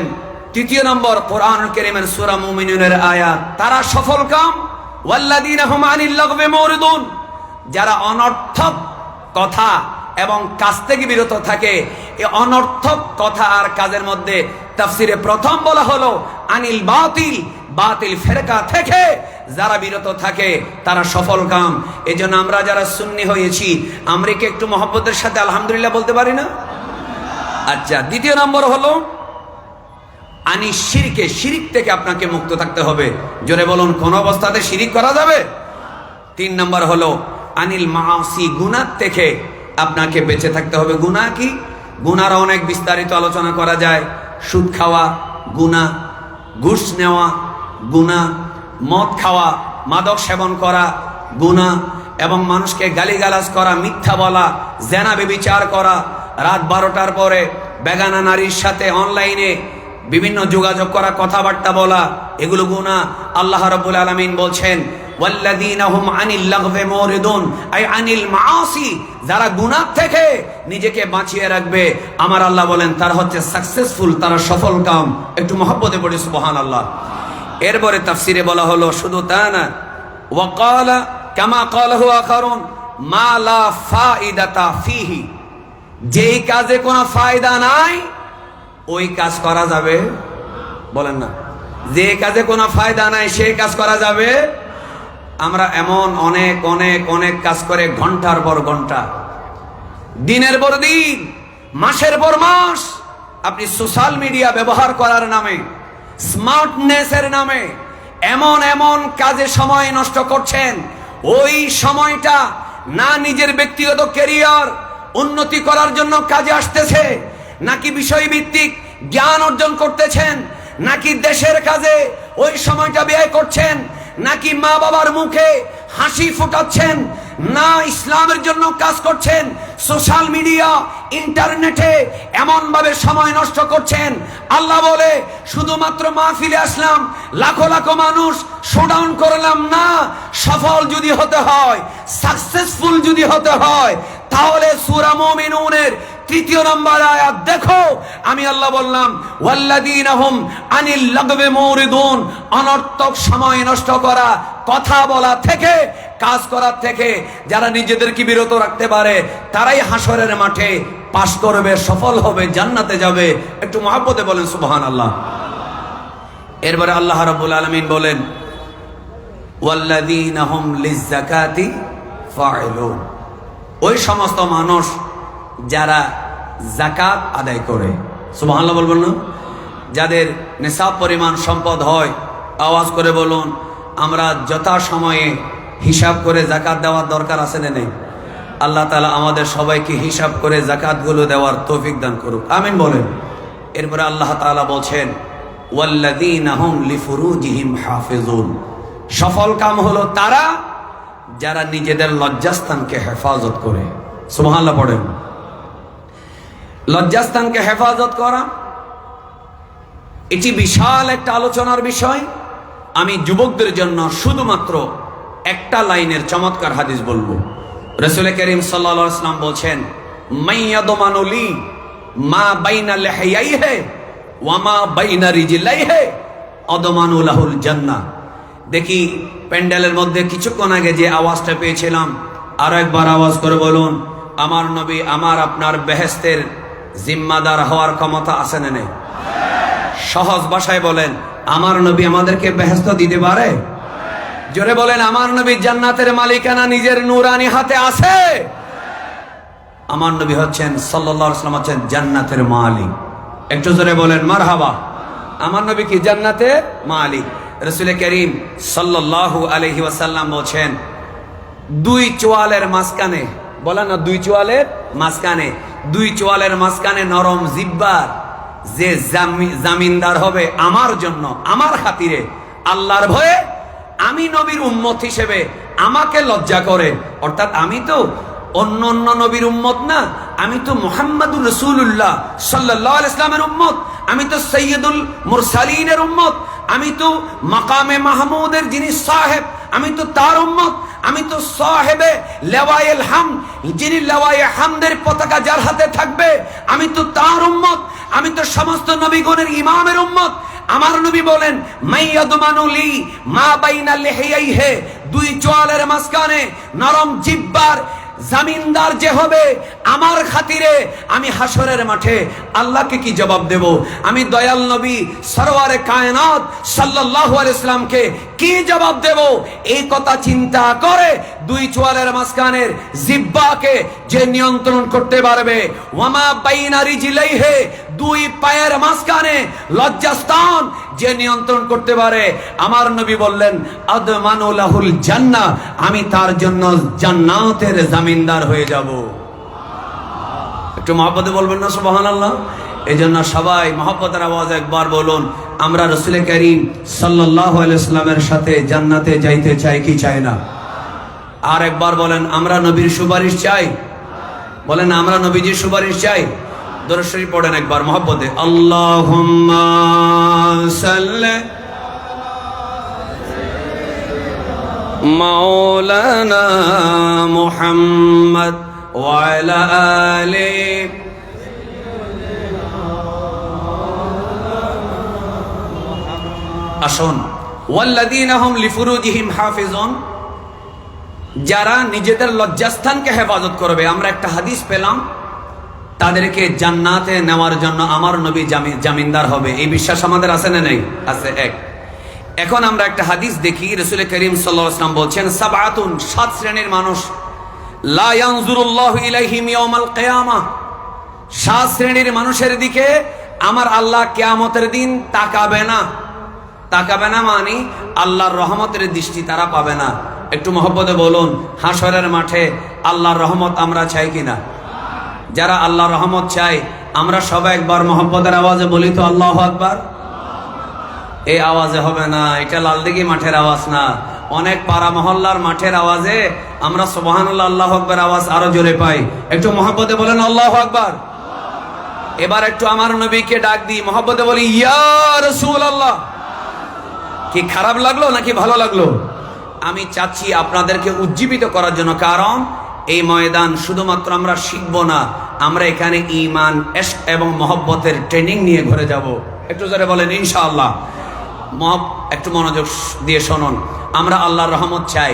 তৃতীয় নম্বর কোরআনুল কারীমের সূরা মুমিনুনের আয়াত, তারা সফল কাম, ওয়াল্লাযীনা হুম আনিল লাগবি মুরিদুন, যারা অনর্থক কথা এবং কাজ থেকে বিরত থাকে। এই অনর্থক কথা আর কাজের মধ্যে তাফসিরে প্রথম বলা হলো আনিল বাতিল, বাতিল ফেরকা থেকে যারা বিরত থাকে তারা সফল কাম। এজন্য আমরা যারা সুন্নি হয়েছি আমরা কি একটু মহব্বতের সাথে আলহামদুলিল্লাহ বলতে পারি না? আচ্ছা, দ্বিতীয় নম্বর হলো আনি শিরকে, শিরিক থেকে আপনাকে মুক্ত থাকতে হবে। জোরে বলুন, কোন অবস্থাতে শিরিক করা যাবে? তিন নম্বর হলো আনিল মাআসি, গুনাহ থেকে আপনাকে বেঁচে থাকতে হবে। গুনাহ কি? গুনার অনেক বিস্তারিত আলোচনা করা যায়। সুদ খাওয়া গুনাহ, ঘুষ নেওয়া গুনাহ, মদ খাওয়া, মাদক সেবন করা গুনাহ, এবং মানুষকে গালিগালাজ করা, মিথ্যা বলা, জেনা ব্যভিচার করা, রাত 12টার পরে বেগানা নারীর সাথে অনলাইনে বিভিন্ন যোগাযোগ করা, কথাবার্তা বলা, এগুলো গুনাহ। আল্লাহ রাব্বুল আলামিন বলছেন ওয়াল্লাযীনা হুম আনিল লাগবি মুরিদুন, আই আনিল মাআসি, যারা গুনাহ থেকে নিজেকে বাঁচিয়ে রাখবে আমার আল্লাহ বলেন তারা হচ্ছে সাকসেসফুল, তারা সফল কাম। একটু মহব্বতে পড়ি সুবহানাল্লাহ। এরপরে তাফসিরে বলা হলো শুধু তা না, ওয়াকালা কামা ক্বালাহু আখারুন মা লা ফাইদাতা ফিহি, যেই কাজে কোনো ফায়দা নাই ওই কাজ করা যাবে, বলেন না, যে কাজে কোনো ফায়দা নাই সেই কাজ করা যাবে। আমরা এমন অনেক অনেক অনেক কাজ করে ঘন্টার পর ঘন্টা, দিনের পর দিন, মাসের পর মাস আপনি সোশ্যাল মিডিয়া ব্যবহার করার নামে, স্মার্টনেসের নামে এমন এমন কাজে সময় নষ্ট করছেন। ওই সময়টা না নিজের ব্যক্তিগত ক্যারিয়ার উন্নতি করার জন্য কাজে আসতেছে, নাকি বিষয়ভিত্তিক জ্ঞান অর্জন করতেছেন, নাকি দেশের কাজে ওই সময়টা ব্যয় করছেন, নাকি মা বাবার মুখে হাসি ফোটাচ্ছেন, না ইসলামের জন্য কাজ করছেন। সোশ্যাল মিডিয়া, ইন্টারনেটে এমন ভাবে সময় নষ্ট করছেন। আল্লাহ বলে শুধুমাত্র মাহফিলে আসলাম, লাখো লাখো মানুষ শোডাউন করলাম না। সফল যদি হতে হয়, সাকসেসফুল যদি হতে হয়, তাহলে সূরা মুমিনুনের 3 নম্বর আয়াত দেখো। আমি আল্লাহ বললাম ওয়াল্লাযীনা হুম আনিল লাগবি মুরিদুন, অনর্থক সময় নষ্ট করা, কথা বলা থেকে, কাজ করার থেকে যারা নিজেদেরকে বিরত রাখতে পারে তারাই হাসরের মাঠে পাস করবে, সফল হবে, জান্নাতে যাবে। একটু মহব্বতে বলেন সুবহানাল্লাহ। এরপরে আল্লাহ রাব্বুল আলামিন বলেন ওয়াল্লাযীনা হুম লিয-যাকাতি ফাইলুন, ওই সমস্ত মানুষ যারা যাকাত আদায় করে, সুবহানাল্লাহ বলবেন না, যাদের নিসাব পরিমাণ সম্পদ হয়, আওয়াজ করে বলুন আমরা যথাসময়ে হিসাব করে যাকাত দেওয়ার দরকার আছে না নেই? আল্লাহ তাআলা আমাদের সবাইকে হিসাব করে যাকাতগুলো দেওয়ার তৌফিক দান করুক, আমিন বলেন। এরপরে আল্লাহ তাআলা বলছেন ওয়াল্লাযীনা হুম লিফুরুজিহিম হাফিজুন, সফল কাম হলো তারা যারা নিজেদের লজ্জাস্থানকে হেফাজত করে। সুবহানাল্লাহ পড়েন। লজ্জাস্থানকে হেফাজত করা এটি বিশাল একটা আলোচনার বিষয়। আমি যুবকদের জন্য শুধুমাত্র একটা লাইনের চমৎকার হাদিস বলবো। রাসূল করিম সাল্লাল্লাহু আলাইহি ওয়াসাল্লাম বলছেন, মাইয়াদমানুলি মা বাইনা লিহইয়াইহি ওয়া মা বাইনা রিজলাইহি আদমানু লাহুল জান্নাহ। দেখি প্যান্ডেলের মধ্যে কিছুক্ষণ আগে যে আওয়াজটা পেয়েছিলাম, আরো একবার আওয়াজ করে বলুন, আমার নবী আমার আপনার বেহেশতের জিম্মাদার হওয়ার ক্ষমতা আছে না নেই? সহজ ভাষায় বলেন, আমার নবী আমাদেরকে বেহেশত দিতে পারে? জোরে বলেন, আমার নবী জান্নাতের মালিকানা নিজের নূরানি হাতে আছে। আমার নবী হচ্ছেন সাল্লাল্লাহু আলাইহি ওয়াসাল্লাম হচ্ছেন জান্নাতের মালিক। একটু জোরে বলেন মারহাবা। আমার নবী কি জান্নাতের মালিক? রাসূল করিম সাল্লাল্লাহু আলাইহি ওয়াসাল্লাম বলেন, দুই চোয়ালের মাঝখানে, বলেন না, দুই চোয়ালের মাঝখানে, দুই চোয়ালের মাঝখানে নরম জিহ্বার যে জামিনদার হবে আমার জন্য, আমার খাতিরে, আল্লাহর ভয়ে, আমি নবীর উম্মত হিসেবে আমাকে লজ্জা করে, অর্থাৎ আমি তো অন্য অন্য নবীর উম্মত না, আমি তো মুহাম্মাদুর রাসূলুল্লাহ সাল্লাল্লাহু আলাইহি ওয়াসাল্লামের উম্মত, আমি তো সাইয়্যিদুল মুরসালিনের উম্মত, আমি তো মাকামে মাহমুদের যিনি সাহেব, আমি তো তার উম্মত, আমি তো সাহেবে লেওয়ায়েল হামদ, যিনি লেওয়ায়ে হামদের পতাকা যার হাতে থাকবে, আমি তো তার উম্মত, আমি তো সমস্ত নবীগণের ইমামের উম্মত। আমার নবী বলেন, মাইয়াদমানুলি মা বাইনা লিহইয়াইহি, দুই চোয়ালের মাঝখানে নরম জিহ্বার জামিনদার যে হবে আমার খাতিরে, আমি হাসরের মাঠে আল্লাহকে কি জবাব দেব? আমি দয়াল নবী সরওয়ারে কায়নাত সাল্লাল্লাহু আলাইহি ওয়াসাল্লামকে কি জবাব দেব? এই কথা চিন্তা করে দুই চোয়ালের মাঝখানের জিহ্বাকে যে নিয়ন্ত্রণ করতে পারবে, ওয়ামা বাইনা রিজলাইহি, দুই পায়ের মাঝখানে লজ্জাস্থান যে নিয়ন্ত্রণ করতে পারে, আমার নবী বললেন, আদমানু লাহুল জান্নাহ, আমি তার জন্য জান্নাতের জামিনদার হয়ে যাব। একটু মহব্বতে বলবেন না সুবহানাল্লাহ? এই জন্য সবাই মহব্বতের আওয়াজ একবার বলুন, আমরা রাসূল করিম সাল্লাল্লাহু আলাইহি ওয়াসাল্লামের সাথে জান্নাতে যাইতে চাই কি চাই না? আর একবার বলেন, আমরা নবীর সুপারিশ চাই? বলেন, আমরা নবীজির সুপারিশ চাই? দরুদ শরীফ পড়েন একবার মহব্বতে, আল্লাহুম্মা সাল্লি মাওলানা মুহাম্মদ ওয়া আলা আলি। আসুন, ওয়াল্লাযীনা হুম লিফুরুজিহিম হাফিজুন, যারা নিজেদের লজ্জাস্থানকে হেফাজত করবে। আমরা একটা হাদিস পেলাম, তাদেরকে জান্নাতে নেওয়ার জন্য আমার নবী জামিনদার হবে। এই বিশ্বাস আমাদের আছে না নেই? আছে। এক। এখন আমরা একটা হাদিস দেখি, রাসূল করিম সাল্লাল্লাহু আলাইহি ওয়াসাল্লাম বলছেন, সাবআতুন, সাত শ্রেণীর মানুষ, লা ইয়ানজুরুল্লাহু ইলাইহিম ইয়াউমাল কিয়ামাহ, সাত শ্রেণীর মানুষের দিকে আমার আল্লাহ কিয়ামতের দিন তাকাবে না। তাকাবে না মানে আল্লাহর রহমতের দৃষ্টি তারা পাবে না। একটু মহব্বতে বলুন, হাসরের মাঠে আল্লাহর রহমত আমরা চাই কিনা? যারা আল্লাহর রহমত চাই, আমরা সবাই একবার মহব্বতের আওয়াজে বলি তো আল্লাহু আকবার। এই আওয়াজে হবে না, এটা লালদিঘি মাঠের আওয়াজ না, অনেক পাড়া মহল্লার মাঠের আওয়াজে আমরা সুবহানাল্লাহ আল্লাহু আকবার আওয়াজ আরো জোরে পাই। একটু মহব্বতে বলেন আল্লাহু আকবার। এবার একটু আমার নবীকে ডাক দিই, মহব্বতে বলি, ইয়া রাসূলুল্লাহ। কি খারাপ লাগলো নাকি ভালো লাগলো? আমি চাচ্ছি আপনাদেরকে উজ্জীবিত করার জন্য, কারণ এই ময়দান শুধুমাত্র আমরা শিখবো না, আমরা এখানে ঈমান, ইশক এবং মহব্বতের ট্রেনিং নিয়ে ঘুরে যাব। একটু জোরে বলেন ইনশাআল্লাহ। একটু মনোযোগ দিয়ে শুনুন, আমরা আল্লাহর রহমত চাই,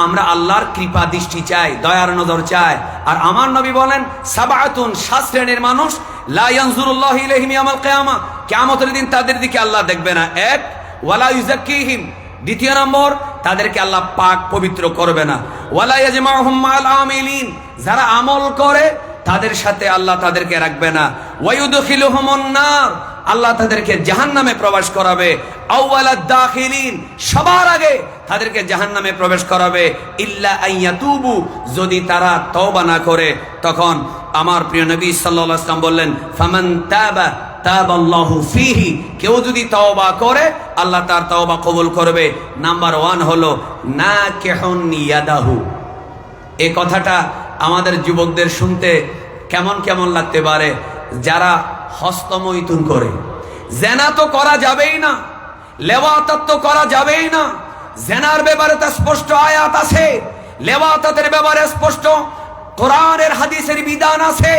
আমরা আল্লাহর কৃপা দৃষ্টি চাই, দয়ার নজর চাই। আর আমার নবী বলেন, সাবআতুন, সাত শ্রেণীর মানুষ, লা ইয়ানজুরুল্লাহু ইলাইহিম ইয়াউমাল কিয়ামাহ, কিয়ামতের দিন তাদের দিকে আল্লাহ দেখবে না। এক, ওয়ালা ইউযাক্কিহিম, দ্বিতীয় নম্বর, তাদেরকে আল্লাহ পাক পবিত্র করবে না। ওয়ালা ইয়াজমাউহুম মাল আমিলিন, যারা আমল করে তাদের সাথে আল্লাহ তাদেরকে রাখবে না। ওয়ায়ুদখিলুহুমুন নার, আল্লাহ তাদেরকে জাহান্নামে প্রবেশ করাবে। আউওয়ালাদ দাখিলিন, সবার আগে তাদেরকে জাহান্নামে প্রবেশ করাবে। ইল্লা আইয়াতুবু, যদি তারা তওবা না করে। তখন আমার প্রিয় নবী সাল্লাল্লাহু আলাইহি ওয়াসাল্লাম বললেন, ফামান তাবা তাবাল্লাহু ফীহি, কেউ যদি তওবা করে আল্লাহ তার তওবা কবুল করবে। নাম্বার 1 হলো নাকিহুন ইয়াদাহু। এই কথাটা আমাদের যুবকদের শুনতে কেমন কেমন লাগতে পারে। যারা হস্তমৈথুন করে, জেনা তো করা যাবেই না, লেওয়াতাত তো করা যাবেই না। জেনার ব্যাপারে তো স্পষ্ট আয়াত আছে, লেওয়াতাতের ব্যাপারে স্পষ্ট কোরআনের হাদিসের বিধান আছে।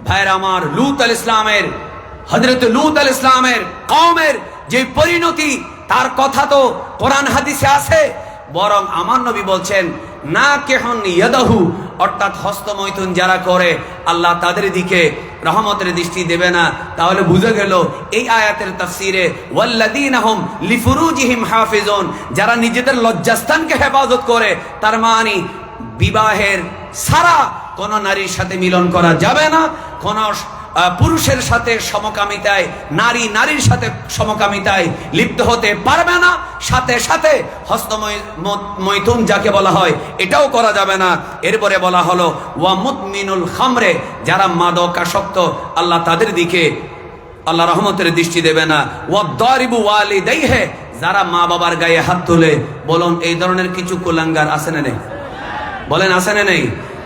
ভাইরা আমার, লূত আলাইহিস সালামের, হযরত লূত আলাইহিস সালামের কওমের যে পরিণতি, তার কথা তো কোরআন হাদিসে আছে। বরং আমার নবী বলছেন নাকিহুন ইয়াদাহু, অর্থাৎ হস্তমৈথুন যারা করে আল্লাহ তাদের দিকে রহমতের দৃষ্টি দেবে না। তাহলে বুঝে গেল এই আয়াতের তাফসীরে ওয়াল্লাযীনা হুম লিফুরুজিহিম হাফিজুন, যারা নিজেদের লজ্জাস্থানকে হেফাজত করে, তার মানে বিবাহের ছাড়া কোন নারীর সাথে মিলন করা যাবে না, কোন পুরুষের সাথে সমকামিতায়, নারী নারীর সাথে সমকামিতায় লিপ্ত হতে পারবে না। সাথে সাথে হস্তমৈথুন যাকে বলা হয় এটাও করা যাবে না। এরপরে বলা হলো ওয়া মুদমিনুল খামরে, যারা মাদকাসক্ত আল্লাহ তাদের দিকে আল্লাহ রহমতের দৃষ্টি দেবে না। ওয়া দারিবু ওয়ালিদাইহি, যারা মা বাবার গায়ে হাত তোলে। বলুন এই ধরনের কিছু কুলাঙ্গার আছে না নেই? বলেন আছে না নেই?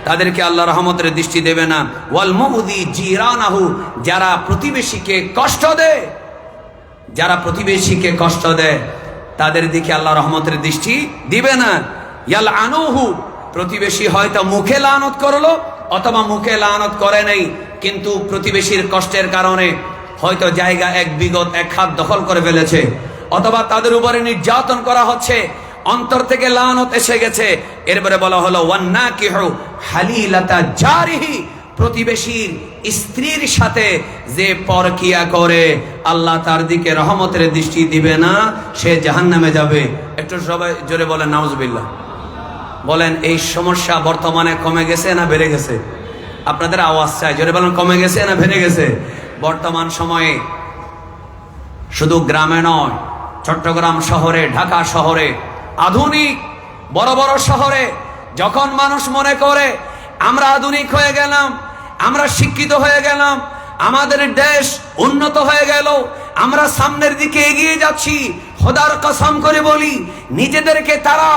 তাদেরকে আল্লাহ রহমতের দৃষ্টি দেবে না। ওয়াল মুউযি জিরানাহু, যারা প্রতিবেশীকে কষ্ট দেয়, যারা প্রতিবেশীকে কষ্ট দেয় তাদের দিকে আল্লাহ রহমতের দৃষ্টি দিবে না। ইয়ালআনুহু, প্রতিবেশী হয়তো মুখে লানত করলো অথবা মুখে লানত করে নাই, কিন্তু প্রতিবেশীর কষ্টের কারণে হয়তো জায়গা এক বিগত এক হাত দখল করে ফেলেছে, অথবা তাদের উপরে নির্যাতন করা হচ্ছে, অন্তর থেকে লানত এসে গেছে। এরপরে বলা হলো ওয়ান্নাকিহু হালিলাতা জারিহি, প্রতিবেশীর স্ত্রীর সাথে যে পরকিয়া করে আল্লাহ তার দিকে রহমতের দৃষ্টি দিবে না, সে জাহান্নামে যাবে। একটু সবাই জোরে বলেন নাউজুবিল্লাহ। বলেন এই সমস্যা বর্তমানে কমে গেছে না বেড়ে গেছে? আপনাদের আওয়াজ চাই, জোরে বলেন কমে গেছে না বেড়ে গেছে? বর্তমান সময়ে শুধু গ্রামে নয়, চট্টগ্রাম শহরে, ঢাকা শহরে, আধুনিক বড় বড় শহরে যখন মানুষ মনে করে আমরা আধুনিক হয়ে গেলাম, আমরা শিক্ষিত হয়ে গেলাম, আমাদের দেশ উন্নত হয়ে গেল, আমরা সামনের দিকে এগিয়ে যাচ্ছি, খোদার কসম করে বলি নিজেদেরকে তারা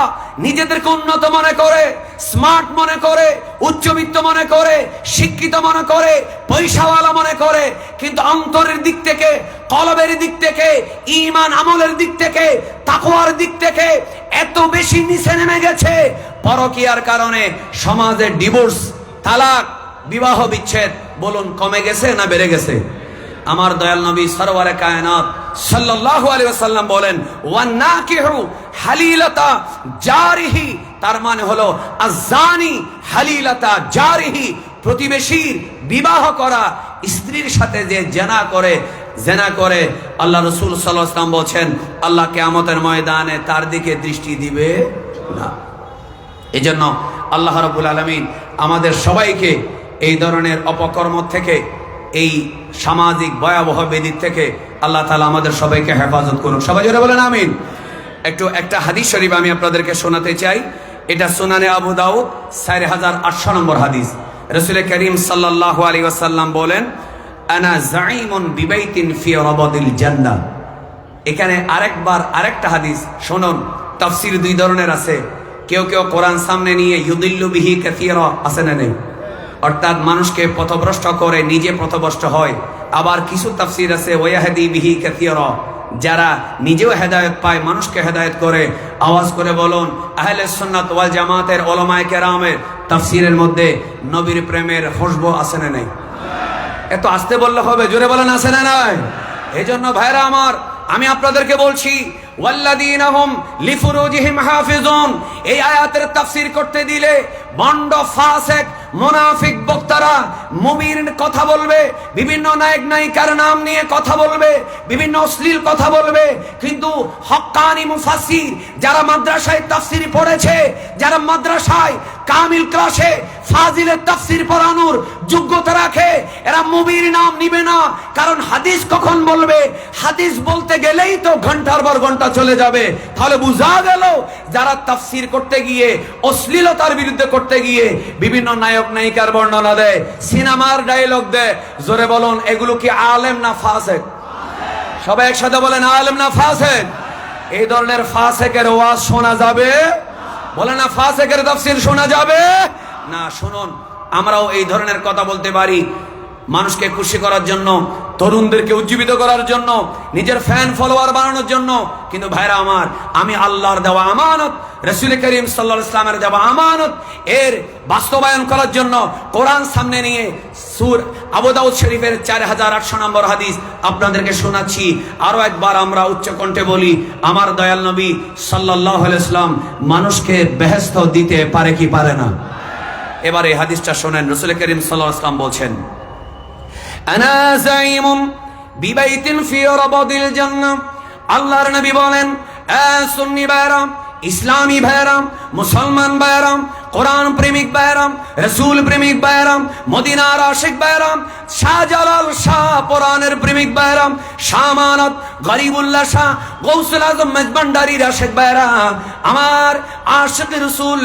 নিজেদেরকে উন্নত মনে করে, স্মার্ট মনে করে, উচ্চবিত্ত মনে করে, শিক্ষিত মনে করে, পয়সাওয়ালা মনে করে, কিন্তু অন্তরের দিক থেকে, কলবের দিক থেকে, ঈমান আমলের দিক থেকে, তাকওয়ার দিক থেকে এত বেশি নিচে নেমে গেছে। পরকীয়ার কারণে সমাজে ডিভোর্স, তালাক, বিবাহ বিচ্ছেদ বলুন কমে গেছে না বেড়ে গেছে? আমার দয়াল নবী সরওয়ারে কায়নাত সাল্লাল্লাহু আলাইহি ওয়াসাল্লাম বলেন ওয়ান্নাকিহু হালিলাতা জারিহি, তার মানে হলো আযানি হালিলাতা জারিহি, প্রতিবেশীর বিবাহ করা স্ত্রীর সাথে যে জেনা করে আল্লাহ রাসূল সাল্লাল্লাহু আলাইহি ওয়াসাল্লাম বলেন আল্লাহ কিয়ামতের ময়দানে তার দিকে দৃষ্টি দিবে না। এজন্য আল্লাহ রাব্বুল আলামিন আমাদের সবাইকে এই ধরনের অপকর্ম থেকে, এই সামাজিক ভয়াবহ ব্যাধি থেকে আল্লাহ তাআলা আমাদের সবাইকে হেফাজত করুন। সবাই জোরে বলেন আমিন। একটা হাদিস শরীফ আমি আপনাদেরকে শোনাতে চাই। এটা সুনানে আবু দাউদ 4800 নম্বর হাদিস। রাসূল করিম সাল্লাল্লাহু আলাইহি ওয়াসাল্লাম বলেন আনা যাঈমুন বিবাইতিন ফি রাবাদিল জান্নাহ। এখানে আরেকটা হাদিস শুনুন। তাফসীর দুই ধরনের আছে। কেউ কেউ কোরআন সামনে নিয়ে ইউদিল্লু বিহি কাসীরা, আছে না নেই? অর্থাৎ মানুষকে পথভ্রষ্ট করে, নিজে পথভ্রষ্ট হয়। আবার কিছু তাফসীর আছে ওয়াহদি বিহি কাসীরা, যারা নিজেও হেদায়েত পায়, মানুষকে হেদায়েত করে। আওয়াজ করে বলুন আহলে সুন্নাত ওয়াল জামাতের উলামায়ে কেরামের তাফসীরের মধ্যে নবীর প্রেমের খুশবু আছে না নাই? এত আস্তে বললে হবে, জোরে বলেন আছে না নাই? এজন্য ভাইরা আমার, আমি আপনাদেরকে বলছি ওয়াল্লাযীনা হুম লিফুরুজিহিম হাফিজুন, এই আয়াতের তাফসীর করতে দিলে বন্ড, ফাসিক, মুনাফিক বক্তারা মুমিন কথা বলবে, বিভিন্ন নায়ক নায়িকার নাম নিয়ে কথা বলবে, বিভিন্ন অশ্লীল কথা বলবে, কিন্তু হক্কানি মুফাসসির যারা মাদ্রাসায় তাফসীর পড়েছে, যারা মাদ্রাসায় কামিল ক্লাসে ফাজিলের তাফসীর পড়ানোর যোগ্যতা রাখে, এরা মুমির নাম নিবে না। কারণ হাদিস কখন বলবে? হাদিস বলতে গেলেই তো ঘন্টার পর ঘন্টা চলে যাবে। তাহলে বোঝা গেল যারা তাফসীর করতে গিয়ে, অশ্লীলতার বিরুদ্ধে করতে গিয়ে বিভিন্ন নায়ক নায়িকার বর্ণনা দেয়, সিনেমার ডায়লগ দেয়, জোরে বলুন এগুলো কি আলেম না ফাসেক? সবাই একসাথে বলেন আলেম না ফাসেক? এই ধরনের ফাসেকের ওয়াজ শোনা যাবে? বলে না ফাসেকের তাফসীর শোনা যাবে না? শুনুন, আমরাও এই ধরনের কথা বলতে পারি মানুষকে খুশি করার জন্য, তরুণদেরকে উজ্জীবিত করার জন্য, নিজের ফ্যান ফলোয়ার বানানোর জন্য। কিন্তু ভাইরা আমার, আমি আল্লাহর দেওয়া আমানত, রাসূল করিম সাল্লাল্লাহু আলাইহি ওয়াসাল্লামের দেওয়া আমানত, এর বাস্তবায়ন করার জন্য কোরআন সামনে নিয়ে সূরা আবু দাউদ শরীফের 4800 নম্বর হাদিস আপনাদেরকে শোনাচ্ছি। আরো একবার আমরা উচ্চ কণ্ঠে বলি, আমার দয়াল নবী সাল্লাল্লাহু আলাইহি ওয়াসাল্লাম মানুষকে বেহেশত দিতে পারে কি পারে না? এবার এই হাদিসটা শোনেন। রাসূল করিম সাল্লাল্লাহু আলাইহি ওয়াসাল্লাম বলছেন, আনা যাইমুন বিবাইতিন ফি রাবাদিল জান্নাহ। আল্লাহর নবী বলেন, সুন্নি ভাইরাম, ইসলামী ভাইরাম, মুসলমান ভাইরাম, কোরআন প্রেমিক ভাইরাম, রাসূল প্রেমিক ভাইরাম, মদিনার আশিক ভাইরাম, শাহজালাল শাহ কোরআনের প্রেমিক ভাইরাম, শামানত গরিবুল্লাহ শাহ, গৌসুল আজম মেজবান্ডারির আশিক ভাইরাম, আমার আশিক রাসূল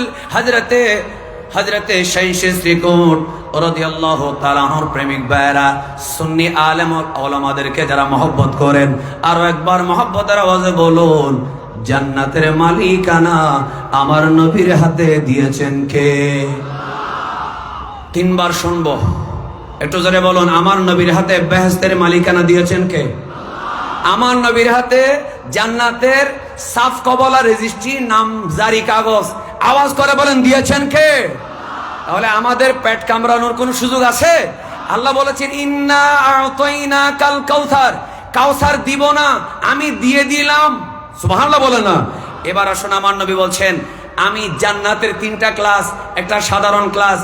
হযরতে শাইখে শ্রীকোট রাদিয়াল্লাহু তাআলা আনহুর প্রেমিক ভাইরা, সুন্নি আলেম ওলামাদেরকে যারা মহব্বত করেন, আরো একবার মহব্বতের আওয়াজে বলুন, জান্নাতের মালিকানা আমার নবীর হাতে দিয়েছেন কে? তিনবার শুনবো, একটু জোরে বলুন, আমার নবীর হাতে বেহেশতের মালিকানা দিয়েছেন কে? আমার নবীর হাতে জান্নাতের সাফ কবলা রেজিস্ট্রি নাম জারি কাগজ, আওয়াজ করে বলেন দিয়েছেন কে? তাহলে আমাদের পেট কামড়ানোর কোন সুযোগ আছে? আল্লাহ বলেছেন, ইন্না আ'তাইনাকাল কাউসার, কাউসার দিব না, আমি দিয়ে দিলাম। সুবহানাল্লাহ বলেন না? এবার আসুন, আমার নবী বলছেন, আমি জান্নাতের 3টা ক্লাস, একটা সাধারণ ক্লাস।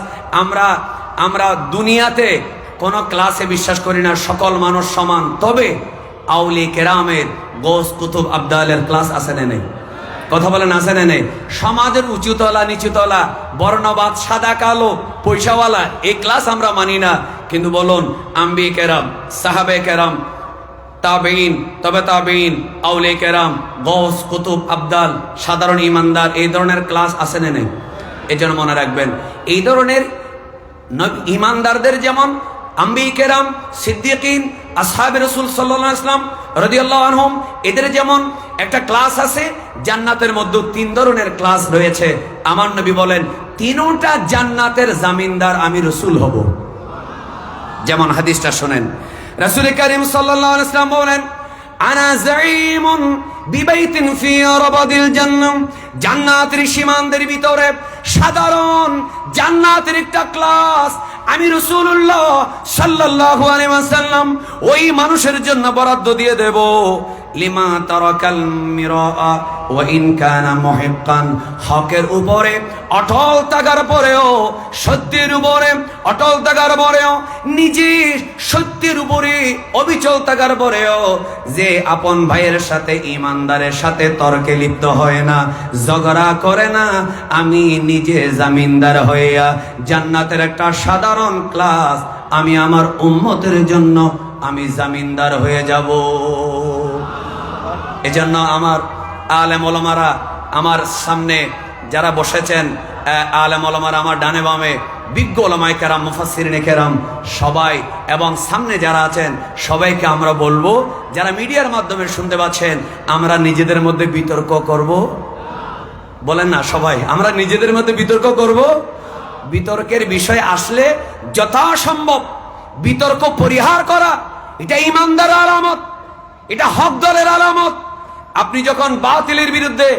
আমরা দুনিয়াতে কোন ক্লাসে বিশ্বাস করি না, সকল মানুষ সমান। তবে আউলিয়া কেরামের গোস কুতুব আবদালের ক্লাস আছে না নেই? কথা বলেন আছে না নেই? সমাজের উঁচুতলা নিচুতলা, বর্ণবাদ, সাদা কালো, পয়সাওয়ালা, এই ক্লাস আমরা মানি না। কিন্তু বলুন, আম্বিয়া কেরাম, সাহাবে কেরাম, তাবেইন, তবে তাবেইন, আউলিয়া কেরাম, গৌস কুতুব আবদাল, সাধারণ ইমানদার, এই ধরনের ক্লাস আছে না নেই? এই জন্য মনে রাখবেন, এই ধরনের ইমানদারদের যেমন আম্বিয়া কেরাম, সিদ্দিকিন, আসহাবে রাসূল সাল্লাল্লাহু আলাইহি ওয়াসাল্লাম রাদিয়াল্লাহু আনহুম, এদের যেমন একটা ক্লাস আছে, জান্নাতের মধ্যে 3 ধরনের ক্লাস রয়েছে। আমার নবী বলেন, 3টা জান্নাতের জামিনদার আমি রাসূল হব। যেমন হাদিসটা শুনেন, রাসূল করিম সাল্লাল্লাহু আলাইহি ওয়াসাল্লাম বলেন, আনা যাইমুন বিবাইতিন ফি রাবাদিল জান্নাহ, জান্নাতের সীমান্তের ভিতরে সাধারণ জান্নাতের একটা ক্লাস আমি রাসূলুল্লাহ সাল্লাল্লাহু আলাইহি ওয়াসাল্লাম ওই মানুষের জন্য বরাদ্দ দিয়ে দেব, লিমা তারাকাল মিরাআ ওয়া ইন কানা মুহিক্কান, হকের উপরে অটল থাকার পরেও, সত্যের উপরে অটল থাকার পরেও, নিজে সত্যের উপরে অবিচল থাকার পরেও, যে আপন ভাইয়ের সাথে, ইমানদারের সাথে তর্কে লিপ্ত হয় না, ঝগড়া করে না, আমি নিজে জামিনদার হইয়া জান্নাতের একটা সাধারণ ক্লাস আমি আমার উম্মতের জন্য আমি জামিনদার হয়ে যাব। এজন্য আমার আলেম ওলামারা, আমার সামনে যারা বসেছেন আলেম ওলামারা, আমার ডানে বামে বিজ্ঞ ওলামায়ে কেরাম, মুফাসসিরিনে কেরাম সবাই, এবং সামনে যারা আছেন সবাইকে আমরা বলবো, যারা মিডিয়ার মাধ্যমে শুনতে পাচ্ছেন, আমরা নিজেদের মধ্যে বিতর্ক করব? বলেন না সবাই, আমরা নিজেদের মধ্যে বিতর্ক করব? বিতর্কের বিষয় আসলে যথাসম্ভব বিতর্ক পরিহার করা, এটা ইমানদার আলামত, এটা হক দলের আলামত। আপনি যখন বাতিলের বিরুদ্ধে,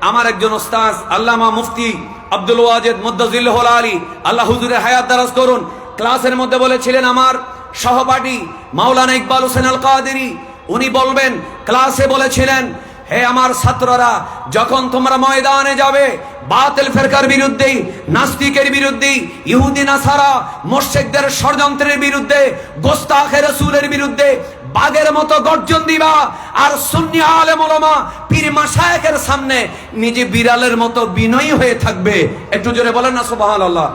আমার একজন ওস্তাদ আল্লামা মুফতি আব্দুল ওয়াজেদ মুদ্দাজিল্লাহুল আলী, আল্লাহ হুজুরের হায়াত দারাজ করুন, ক্লাসের মধ্যে বলেছিলেন, আমার সহপাঠী মাওলানা ইকবাল হোসেন আল কাদেরী, উনি বলবেন, ক্লাসে বলেছিলেন, হে আমার ছাত্ররা, যখন তোমরা ময়দানে যাবে বাতিল ফেরকার বিরুদ্ধে, নাস্তিকের বিরুদ্ধে, ইহুদি নাসারা মুশরিকদের ষড়যন্ত্রের বিরুদ্ধে, গোস্তাখে রাসূলের বিরুদ্ধে বাঘের মতো গর্জন দিবা, আর সুন্নি আলেম ওলামা পীর মাশায়েখের সামনে নিজে বিড়ালের মতো বিনয়ী হয়ে থাকবে। একটু জোরে বলেন না সুবহানাল্লাহ।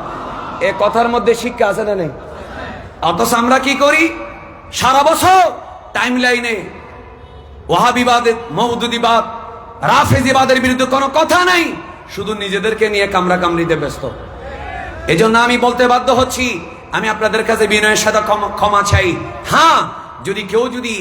এই কথার মধ্যে শিক্ষা আছে না নেই? অথচ আমরা কি করি? সারা বছর টাইম লাইনে ওয়াহাবিবাদ, মওদুদিবাদ, রাফেজিবাদের বিরুদ্ধে কোনো কথা নাই, শুধু নিজেদেরকে নিয়ে কামড়াকামড়িতে ব্যস্ত। এজন্য আমি বলতে বাধ্য হচ্ছি, আমি আপনাদের কাছে বিনয়ের সাথে ক্ষমা চাই। হ্যাঁ, কেউ যদি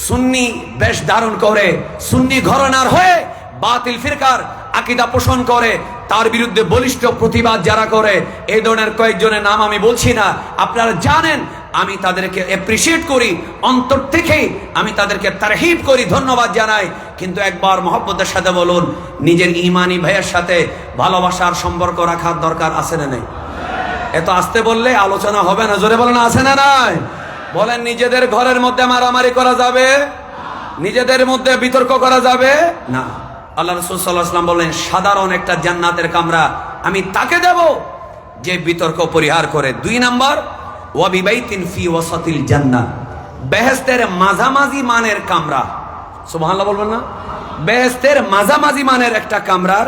সুন্নি বেশ ধারণ করে, সুন্নি ঘরানার হয়ে বাতিল ফিরকার আকীদা পোষণ করে, তার বিরুদ্ধে বলিষ্ঠ প্রতিবাদ যারা করে, এই ধরনের কয়েকজনের নাম আমি বলছি না, আপনারা জানেন, আমি তাদেরকে অ্যাপ্রিসিয়েট করি, অন্তর থেকে আমি তাদেরকে তারহিব করি, ধন্যবাদ জানাই। কিন্তু একবার মহব্বতের সাথে বলুন, নিজের ইমানি ভাইয়ের সাথে ভালোবাসার সম্পর্ক রাখার দরকার আছে না নেই? এত আস্তে বললে আলোচনা হবে না, জোরে বলেন আছে না নাই? বলেন, নিজেদের ঘরের মধ্যে মারামারি করা যাবে? নিজেদের মধ্যে বিতর্ক করা যাবে না। আল্লাহ রাসূল সাল্লাল্লাহু আলাইহি ওয়াসাল্লাম বলেন, সাধারণ একটা জান্নাতের কামরা আমি তাকে দেব যে বিতর্ক পরিহার করে। 2 নাম্বার, ওয়া বিবাইতিন ফি ওয়াসাতিল জান্নাহ, বেহেশতের মাঝামাঝি মানের কামরা। সুবহানাল্লাহ বলবেন না? বেহেশতের মাঝামাঝি মানের একটা কামরার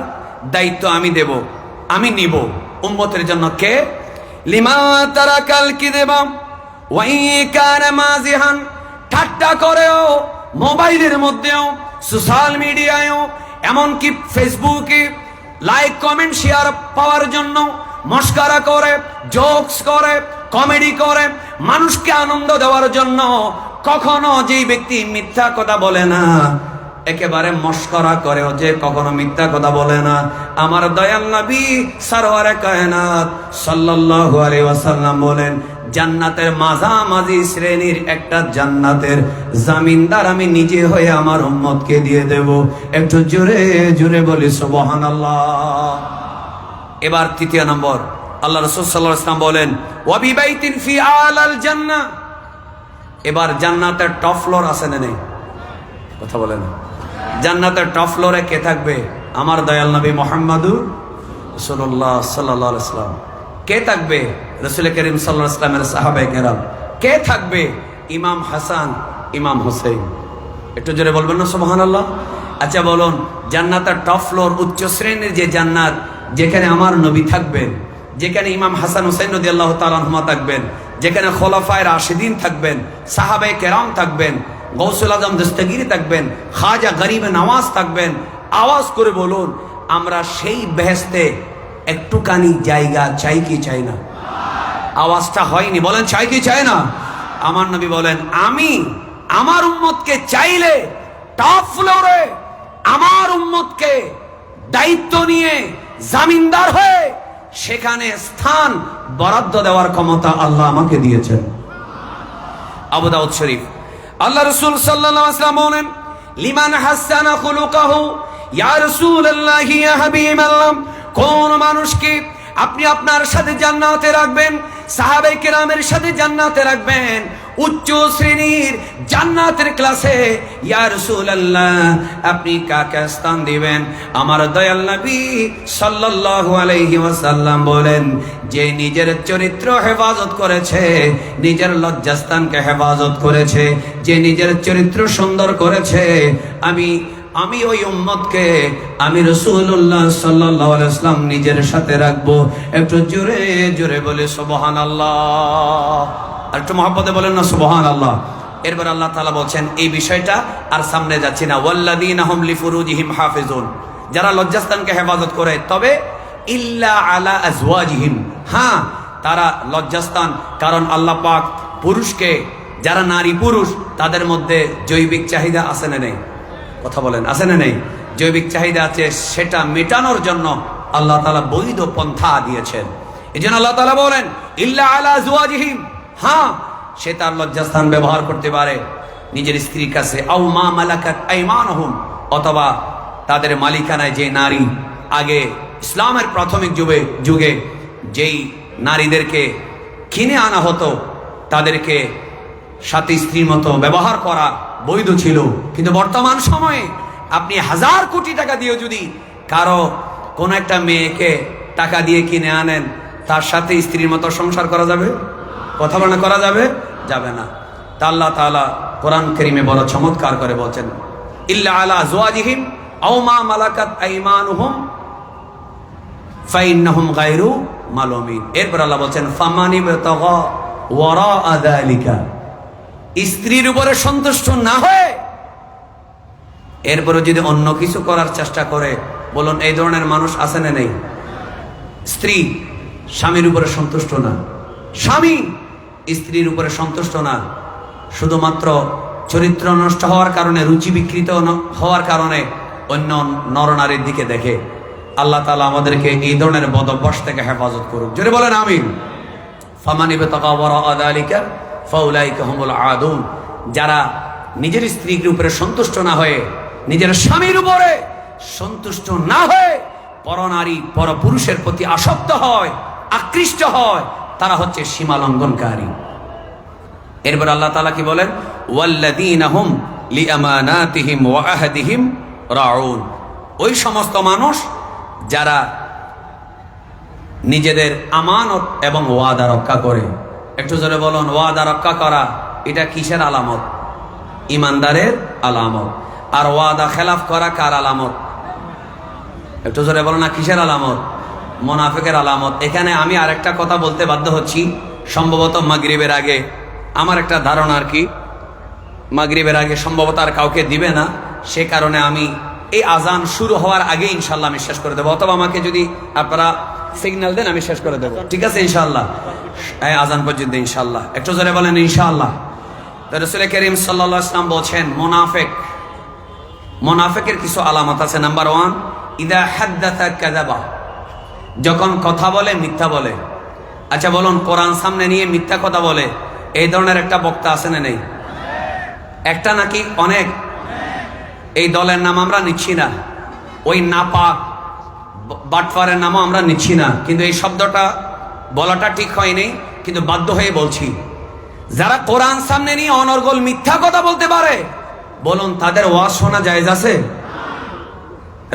দায়িত্ব আমি দেব, আমি নিব উম্মতের জন্য। কে? লিমা তারাকাল কিযবা ওয়া ইন কানা মাযিহান, ঠাট্টা করেও মোবাইলের মধ্যেও, সোশ্যাল মিডিয়ায়ও, এমনকি ফেসবুকে লাইক কমেন্ট শেয়ার পাওয়ার জন্য মস্করা করে, জোকস করে, কমেডি করে, মানুষকে আনন্দ দেওয়ার জন্য কখনো যেই ব্যক্তি মিথ্যা কথা বলে না, একেবারে মস্করা করেও যে কখনো মিথ্যা কথা বলে না, আমার দয়াল নবী সরওয়ারে কায়নাত সাল্লাল্লাহু আলাইহি ওয়াসাল্লাম বলেন, জান্নাতের মাঝামাঝি শ্রেণীর একটা জান্নাতের জামিনদার আমি নিজে হয়ে আমার উম্মতকে দিয়ে দেব। একটু জোরে জোরে বলি সুবহানাল্লাহ। এবার 3 নম্বর, আল্লাহ রাসূল সাল্লাল্লাহু আলাইহি ওয়াসাল্লাম বলেন, ওয়া বিবাইতিন ফি আলাল জান্নাহ, এবার জান্নাতের টপ ফ্লোর আছে না নেই? কথা বলেন, জান্নাতের টপ ফ্লোরে কে থাকবে? আমার দয়াল নবী মুহাম্মদুর রাসূলুল্লাহ সাল্লাল্লাহু আলাইহি ওয়াসাল্লাম। কে থাকবে? রাসূল করিম সাল্লাল্লাহু আলাইহি ওয়াসাল্লামের সাহাবায়ে কেরাম। কে থাকবে? ইমাম হাসান, ইমাম হোসেন। একটু জোরে বলবেন না সুবহানাল্লাহ? আচ্ছা বলুন, জান্নাতের টপ ফ্লোর, উচ্চ শ্রেণীর যে জান্নাত, যেখানে আমার নবী থাকবেন, যেখানে ইমাম হাসান হোসেন রাদিয়াল্লাহু তাআলা আনহুমা থাকবেন, যেখানে খোলাফায়ে রাশিদিন থাকবেন, সাহাবায়ে কেরাম থাকবেন, গৌসুল আজম দস্তগীর থাকবেন, খাজা গরিব নওয়াজ থাকবেন, আওয়াজ করে বলুন, আমরা সেই বেহেশতে একটুখানি জায়গা চাই কি চাই না? আওয়াজটা হয়নি, বলেন চাই কি চাই না? আমার নবী বলেন, আমি আমার উম্মতকে চাইলে টপ ফ্লোরে আমার উম্মতকে দায়িত্ব নিয়ে জামিনদার হয়ে সেখানে স্থান বরাদ্দ দেওয়ার ক্ষমতা আল্লাহ আমাকে দিয়েছেন। আবু দাউদ শরীফ, আল্লাহ রাসূল সাল্লাল্লাহু আলাইহি ওয়াসাল্লাম বলেন, লিমান হাসানা খুলুকাহু, ইয়া রাসূলুল্লাহ ইয়া হাবিবাল্লাহ, কোন মানুষকে আপনি আপনার সাথে জান্নাতে রাখবেন, সাহাবায়ে কেরামের সাথে জান্নাতে রাখবেন, উচ্চ শ্রেণীর জান্নাতের ক্লাসে, ইয়া রাসূলুল্লাহ আপনি কাকে স্থান দিবেন? আমার দয়াল নবী সাল্লাল্লাহু আলাইহি ওয়াসাল্লাম বলেন, যে নিজের চরিত্র হেফাজত করেছে, নিজের লজ্জাস্থানকে হেফাজত করেছে, যে নিজের চরিত্র সুন্দর করেছে, আমি ওই উম্মতকে, আমি রাসূলুল্লাহ সাল্লাল্লাহু আলাইহি ওয়াসাল্লাম নিজের সাথে রাখবো। একটু জোরে জোরে বলে সুবহানাল্লাহ, আর একটু মহব্বতে বলেন না সুবহানাল্লাহ। এরপর আল্লাহ তাআলা বলছেন এই বিষয়টা, আর সামনে যাচ্ছি না, ওয়াল্লাযীনা হুম লিফুরুজিহিম হাফিজুন, যারা লজ্জাস্থানকে হেফাজত করে, তবে ইল্লা আলা আজওয়াজিহিম, হ্যাঁ তারা লজ্জাস্থান, কারণ আল্লাহ পাক পুরুষকে, যারা নারী পুরুষ তাদের মধ্যে জৈবিক চাহিদা আছে না নেই? কথা বলেন, আছে না নেই? জৈবিক চাহিদা আছে, সেটা মেটানোর জন্য আল্লাহ তাআলা বৈধ পন্থা দিয়েছেন। এই জন্য আল্লাহ তাআলা বলেন ইল্লা আলা আজওয়াজিহিম, হ্যাঁ সে তার লজ্জাস্থান ব্যবহার করতে পারে নিজের স্ত্রীর কাছে, আও মা মালাকাত আইমানুহুম, অথবা তাদের মালিকানায় যে নারী, আগে ইসলামের প্রাথমিক যুগে যেই নারীদেরকে কিনে আনা হতো, তাদেরকে সাথী স্ত্রীর মতো ব্যবহার করা বৈধ ছিল। কিন্তু বর্তমান সময়ে আপনি 1000 কোটি টাকা দিয়ে যদি কারো কোন একটা মেয়েকে টাকা দিয়ে কিনে আনেন, তার সাথে স্ত্রীর মতো সংসার করা যাবে? কথা বলে করা যাবে? যাবে না। তা আল্লাহ তাআলা কোরআন কারীমে বড় চমৎকার করে বলছেন, ইল্লা আলা আজওয়াজিহিম আও মা মালাকাত আইমানুহুম ফাইন্নাহুম গায়রু মালুমিন। এরপর আল্লাহ বলছেন ফামানি বিতাগা ওয়ারা যালিকা, স্ত্রীর উপরে সন্তুষ্ট না হয়ে এরপরে যদি অন্য কিছু করার চেষ্টা করে, বলুন এই ধরনের মানুষ আছে না নেই? স্ত্রী স্বামীর উপরে সন্তুষ্ট না, স্বামী স্ত্রীর উপরে সন্তুষ্ট না, শুধুমাত্র চরিত্র নষ্ট হওয়ার কারণে, রুচি বিকৃত হওয়ার কারণে অন্য নরনারীর দিকে দেখে। আল্লাহ তাআলা আমাদেরকে এই ধরনের বদভ্যাস থেকে হেফাজত করুক। জোরে বলেন আমিন। ফামান ইবতাগা ওয়ারাআ যালিকা ফাউলাইকা হুমুল আদুন। যারা নিজের স্ত্রীর উপরে সন্তুষ্ট না হয়ে, নিজের স্বামীর উপরে সন্তুষ্ট না হয়ে পরনারী পরপুরুষের প্রতি আসক্ত হয়, আকৃষ্ট হয়, তারা হচ্ছে সীমা লঙ্ঘনকারী। এরপর আল্লাহ তাআলা কি বলেন? ওয়াল্লাযীনা হুম লিআমানাতিহিম ওয়া আহদিহিম রাউন। ওই সমস্ত মানুষ যারা নিজেদের আমানত এবং ওয়াদা রক্ষা করে। একটু জোরে বলুন, ওয়াদা রক্ষা করা এটা কিসের আলামত? ইমানদারের আলামত। আর ওয়াদা খেলাফ করা কার আলামত? একটু জোরে বলো না, কিসের আলামত? মুনাফিকের আলামত। এখানে আমি আরেকটা কথা বলতে বাধ্য হচ্ছি, সম্ভবত মাগরিবের আগে, আমার একটা ধারণা আর কি, মাগরিবের আগে সম্ভবত আর কাউকে দিবে না, সে কারণে আমি এই আজান শুরু হওয়ার আগে ইনশাল্লাহ আমি শেষ করে দেবো, অথবা আমাকে যদি আপনারা সিগন্যাল দেন আমি শেষ করে দেবো, ঠিক আছে ইনশাল্লাহ? আজান পর্যন্ত ইনশাল্লাহ। একটু জোরে বলেন ইনশাআল্লাহ। তো রাসূল করিম সাল্লাল্লাহু আলাইহি ওয়াসাল্লাম বলছেন, মুনাফিকের কিছু আলামত আছে। নাম্বার 1, ইদা হাদ্দাথা কাযাবা। যখন কথা বলে মিথ্যা বলে। আচ্ছা বলুন, কোরআন সামনে নিয়ে মিথ্যা কথা বলে এই ধরনের একটা বক্তা আছে না নেই? একটা নাকি অনেক? এই দলের নাম আমরা নিচ্ছি না, ওই নাপাক বাটফারের নামও আমরা নিচ্ছি না, কিন্তু এই শব্দটা বলাটা ঠিক হয়নি, কিন্তু বাধ্য হয়ে বলছি। যারা কোরআন সামনে নিয়ে অনর্গল মিথ্যা কথা বলতে পারে, বলুন তাদের ওয়াজ শোনা জায়েজ আছে?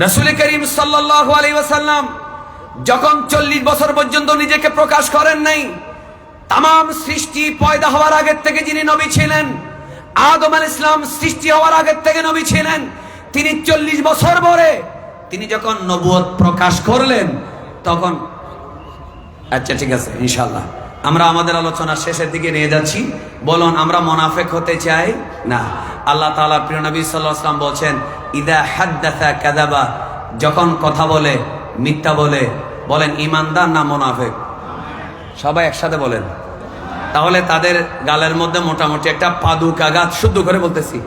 রাসূল করিম সাল্লাল্লাহু আলাইহি ওয়াসাল্লাম যখন 40 বছর পর্যন্ত নিজেকে প্রকাশ করেন নাই, তামাম সৃষ্টি পয়দা হওয়ার আগের থেকে যিনি নবী ছিলেন, আদম আলাইহিস সালাম সৃষ্টি হওয়ার আগের থেকে নবী ছিলেন, তিনি 40 বছর পরে তিনি যখন নবুয়ত প্রকাশ করলেন তখন, আচ্ছা ঠিক আছে ইনশাআল্লাহ আমরা আমাদের আলোচনা শেষের দিকে নিয়ে যাচ্ছি। বলুন আমরা মুনাফিক হতে চাই না। আল্লাহ তাআলা প্রিয় নবী সাল্লাল্লাহু আলাইহি ওয়াসাল্লাম বলেন, ইদা হাদ্দাথা কাযাবা। যখন কথা বলে মিথ্যা বলে। বলেন ইমানদার না মুনাফিক? সবাই একসাথে বলেন। তাহলে তাদের গালের মধ্যে মোটামুটি একটা পাদুকাঘাত, শুদ্ধ করে বলতেছি,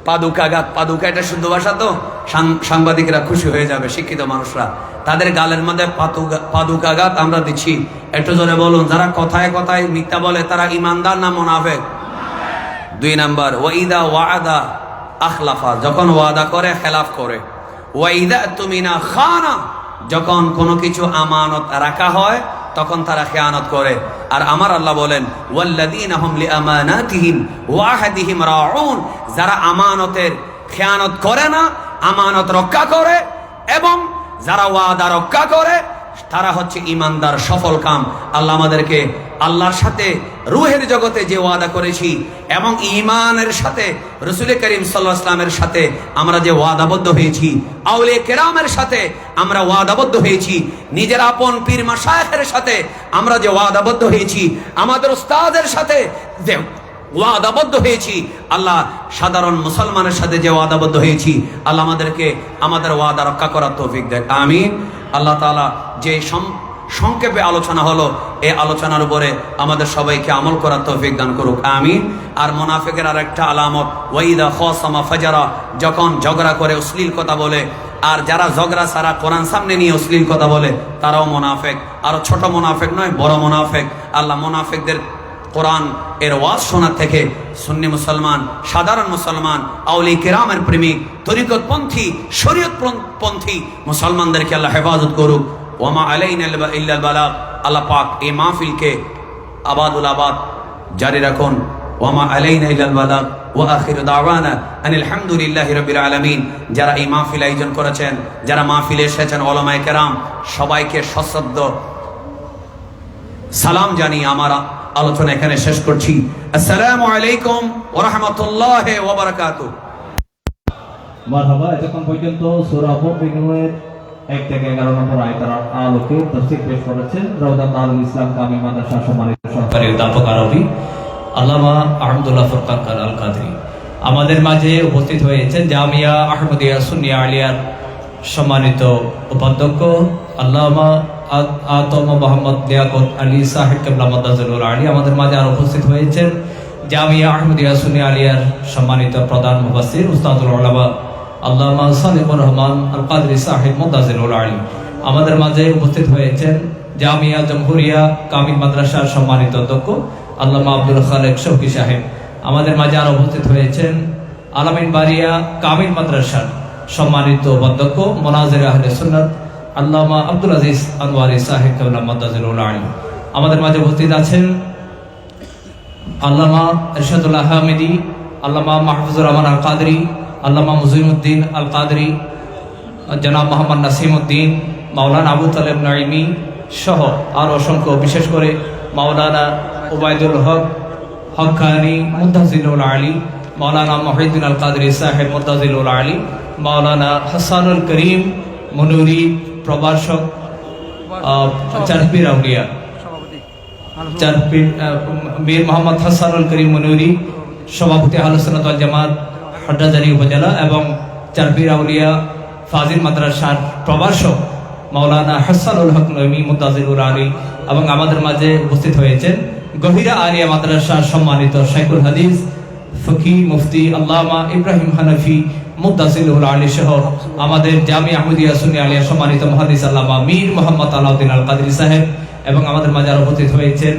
পাদুকাঘাত, পাদুকা এটা শুদ্ধ ভাষা তো, সাংবাদিকরা খুশি হয়ে যাবে, শিক্ষিত মানুষরা। তাদের গালের মধ্যে পাদুকাঘাত আমরা দিচ্ছি। একটু জোরে বলুন, যারা কথায় কথায় মিথ্যা বলে তারা ইমানদার না মুনাফিক? 2 নাম্বার, ওয়াইদা ওয়াদা আখলাফা। যখন ওয়াদা করে খেলাফ করে। ওয়াইদা তুমিনা খানা। যখন কোনো কিছু আমানত রাখা হয় তখন তারা খেয়ানত করে। আর আমার আল্লাহ বলেন, ওয়াল্লাযীনা হুম লিআমানাতিহিম ওয়া আহদিহিম রাউন। যারা আমানতের খেয়ানত করে না, আমানত রক্ষা করে, এবং যারা ওয়াদা রক্ষা করে, তারা হচ্ছে ইমানদার, সফল কাম। আল্লাহ আমাদেরকে আল্লাহর সাথে রূহের জগতে যে ওয়াদা করেছি এবং ঈমানের সাথে রাসূল করিম সাল্লাল্লাহু আলাইহি ওয়াসাল্লামের সাথে আমরা যে ওয়াদাবদ্ধ হয়েছি, আউলিয়া কেরামের সাথে আমরা ওয়াদাবদ্ধ হয়েছি, নিজের আপন পীর মাশায়েখের সাথে আমরা যে ওয়াদাবদ্ধ হয়েছি, আমাদের উস্তাদের সাথে যে ওয়াদাবদ্ধ হয়েছি, আল্লাহ সাধারণ মুসলমানের সাথে যে ওয়াদাবদ্ধ হয়েছি, আল্লাহ আমাদেরকে আমাদের ওয়াদা রক্ষা করার তৌফিক দেয়। আমিন। আল্লাহ তাআলা যে সংক্ষেপে আলোচনা হলো, এই আলোচনার উপরে আমাদের সবাইকে আমল করার তৌফিক দান করুক। আমিন। আর মুনাফিকের আরেকটা আলামত, ওয়াইদা খাসামা ফাজারা। যখন ঝগড়া করে অশ্লীল কথা বলে। আর যারা ঝগড়া ছাড়া কোরআন সামনে নিয়ে অশ্লীল কথা বলে তারাও মুনাফিক। আর ছোট মুনাফিক নয়, বড় মুনাফিক। আল্লাহ মুনাফিকদের কোরআন এর ওয়াজ শোনার থেকে সুন্নি মুসলমান, সাধারণ মুসলমান, আউলিয়া কেরামের প্রেমিক, তরিকতপন্থী, শরীয়তপন্থী মুসলমানদেরকে আল্লাহ হেফাজত করুক। ওয়ামা আলাইনা ইল্লাল বালাগ। আল্লাহ পাক এই মাহফিলকে আবাদুল আবাদ জারি রাখুন। ওয়ামা আলাইনা ইল্লাল বালাগ ওয়া আখিরু দাওয়ানা আনিল হামদুলিল্লাহি রাব্বিল আলামিন। যারা এই মাহফিল আয়োজন করেছেন, যারা মাহফিলে এসেছেন, উলামায়ে কেরাম সবাইকে সশ্রদ্ধ সালাম জানিয়ে আমার আলোচনা এখানে শেষ করছি। আসসালামু আলাইকুম ওয়া রাহমাতুল্লাহি ওয়া বারাকাতুহু। মারহাবা। এতক্ষণ পর্যন্ত সূরা মুমিনুনের 1 থেকে 11 নম্বর আয়াতের আলোকে তাফসীর পেশ করেছেন রওজা দারুল ইসলাম কামি মাদ্রাসা সম্মানিত সহকারী অধ্যাপক আরবি আল্লামা আহমদুল্লাহ ফুরকান খান আল কাদরি। আমাদের মাঝে উপস্থিত হয়েছেন জামিয়া আহমদিয়া সুন্নিয়া আলিয়ার সম্মানিত উপাধ্যক্ষ আল্লামা আতম মোহাম্মদ লিয়াকত আলী সাহেব কেবলা মাদ্দাজুল আলী আমাদের মাঝে আর উপস্থিত হয়েছেন জামিয়া আহমদিয়া সুন্নি আলিয়ার সম্মানিত প্রধান মুফাসসির উস্তাদুল উলামা আল্লামা সালেকুর রহমান আল কাদরি সাহেব মাদ্দাজুল আলী আমাদের মাঝে উপস্থিত হয়েছেন জামিয়া জমহুরিয়া কামিল মাদ্রাসার সম্মানিত অধ্যক্ষ আল্লামা আব্দুল খালেক শৌকি সাহেব আমাদের মাঝে আর উপস্থিত হয়েছেন আলামিন বারিয়া কামিল মাদ্রাসার সম্মানিত অধ্যক্ষ মোনাজির আহলে সুন্নাত আল্লামা আব্দুল আজিজ আনওয়ারি সাহেব কেবলা মাদ্দাজুল আলী আমাদের মাঝে উপস্থিত আছেন আল্লামা ইরশাদুল্লাহ হামিদি আল্লামা মাহফুজুর রহমান আল কাদরি আল্লামা মুজিমউদ্দিন আল কাদরি জনাব মোহাম্মদ নাসিমউদ্দিন মাওলানা আবু তালেব নাইমি সহ আর অসংখ্য বিশেষ করে মাওলানা উবাইদুল হক হক্কানি মুদ্দাজিলুল আলী মাওলানা মহিউদ্দিন আল কাদরি সাহেব মুদ্দাজিলুল আলী মাওলানা হাসানুল করিম মনুরি প্রভাষক চারপির আউলিয়া মীর মোহাম্মদ হাসানুল করিম মনুরি সভাপতি আহলে সুন্নাত ওয়াল জামাত হাটহাজারী উপজেলা এবং চারপির আউলিয়া ফাজিল মাদ্রাসার প্রভাষক মাওলানা হাসানুল হক নঈমী মুদ্দাজিলুল আলী এবং আমাদের মাঝে উপস্থিত হয়েছেন গহিরা আলিয়া মাদ্রাসার সম্মানিত শাইখুল হাদিস ফকিহ মুফতি আল্লামা ইব্রাহিম হানাফি মুদ্দাজিলুল আলী সহ আমাদের জামিয়া আহমদিয়া সুন্নি আলিয়া সম্মানিত মুহাদ্দিস আল্লামা মীর মোহাম্মদ আলাউদ্দিন আল কাদরি সাহেব এবং আমাদের মাঝে আরো উপস্থিত হয়েছেন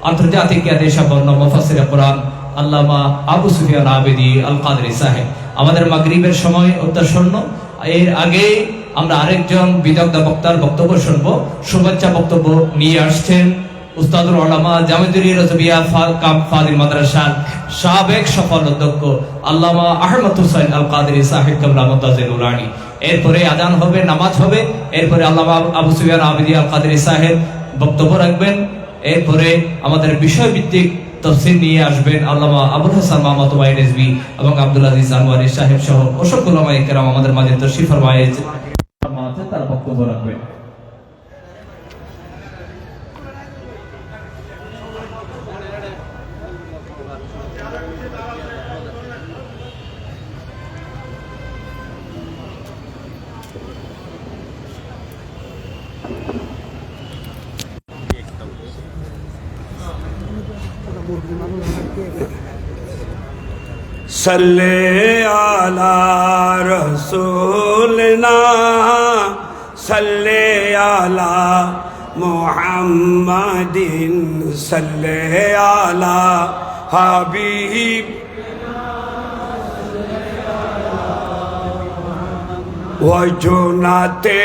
আন্তর্জাতিক খ্যাতিসম্পন্ন মুফাসসির কুরআন আল্লামা আবু সুফিয়ান আবেদি আল কাদরি সাহেব আমাদের মাগরিবের সময় উত্তরসন্ন এর আগে আমরা আরেকজন বিদগ্ধ বক্তার বক্তব্য শুনবো শুভেচ্ছা বক্তব্য নিয়ে আসছেন উস্তাদুল উলামা জামিদুল রাজবিয়া ফাজিল মাদ্রাসার সাবেক সফল অধ্যক্ষ আল্লামা আহমদ হুসাইন আল কাদরি সাহেব কেবলা মাদ্দাজিলুল আলী এরপরে আজান হবে নামাজ হবে এরপরে আল্লামা আবু সুফিয়ান আবেদি আল কাদরি সাহেব বক্তব্য রাখবেন এরপরে আমাদের বিষয়ভিত্তিক তাফসীর নিয়ে আসবেন আল্লামা আবুল হাসান মাহমুদ ওয়াই রিজভী এবং আব্দুল আজিজ আনওয়ারি সাহেব সহ অসংখ্য উলামায়ে কেরাম আমাদের মাঝে তাশরীফ ফরমায়েছেন তারা বক্তব্য রাখবেন सल्ले आला रसूलना सल्ले आला मुहम्मदिन सल्ले आला हबीब वजुनाते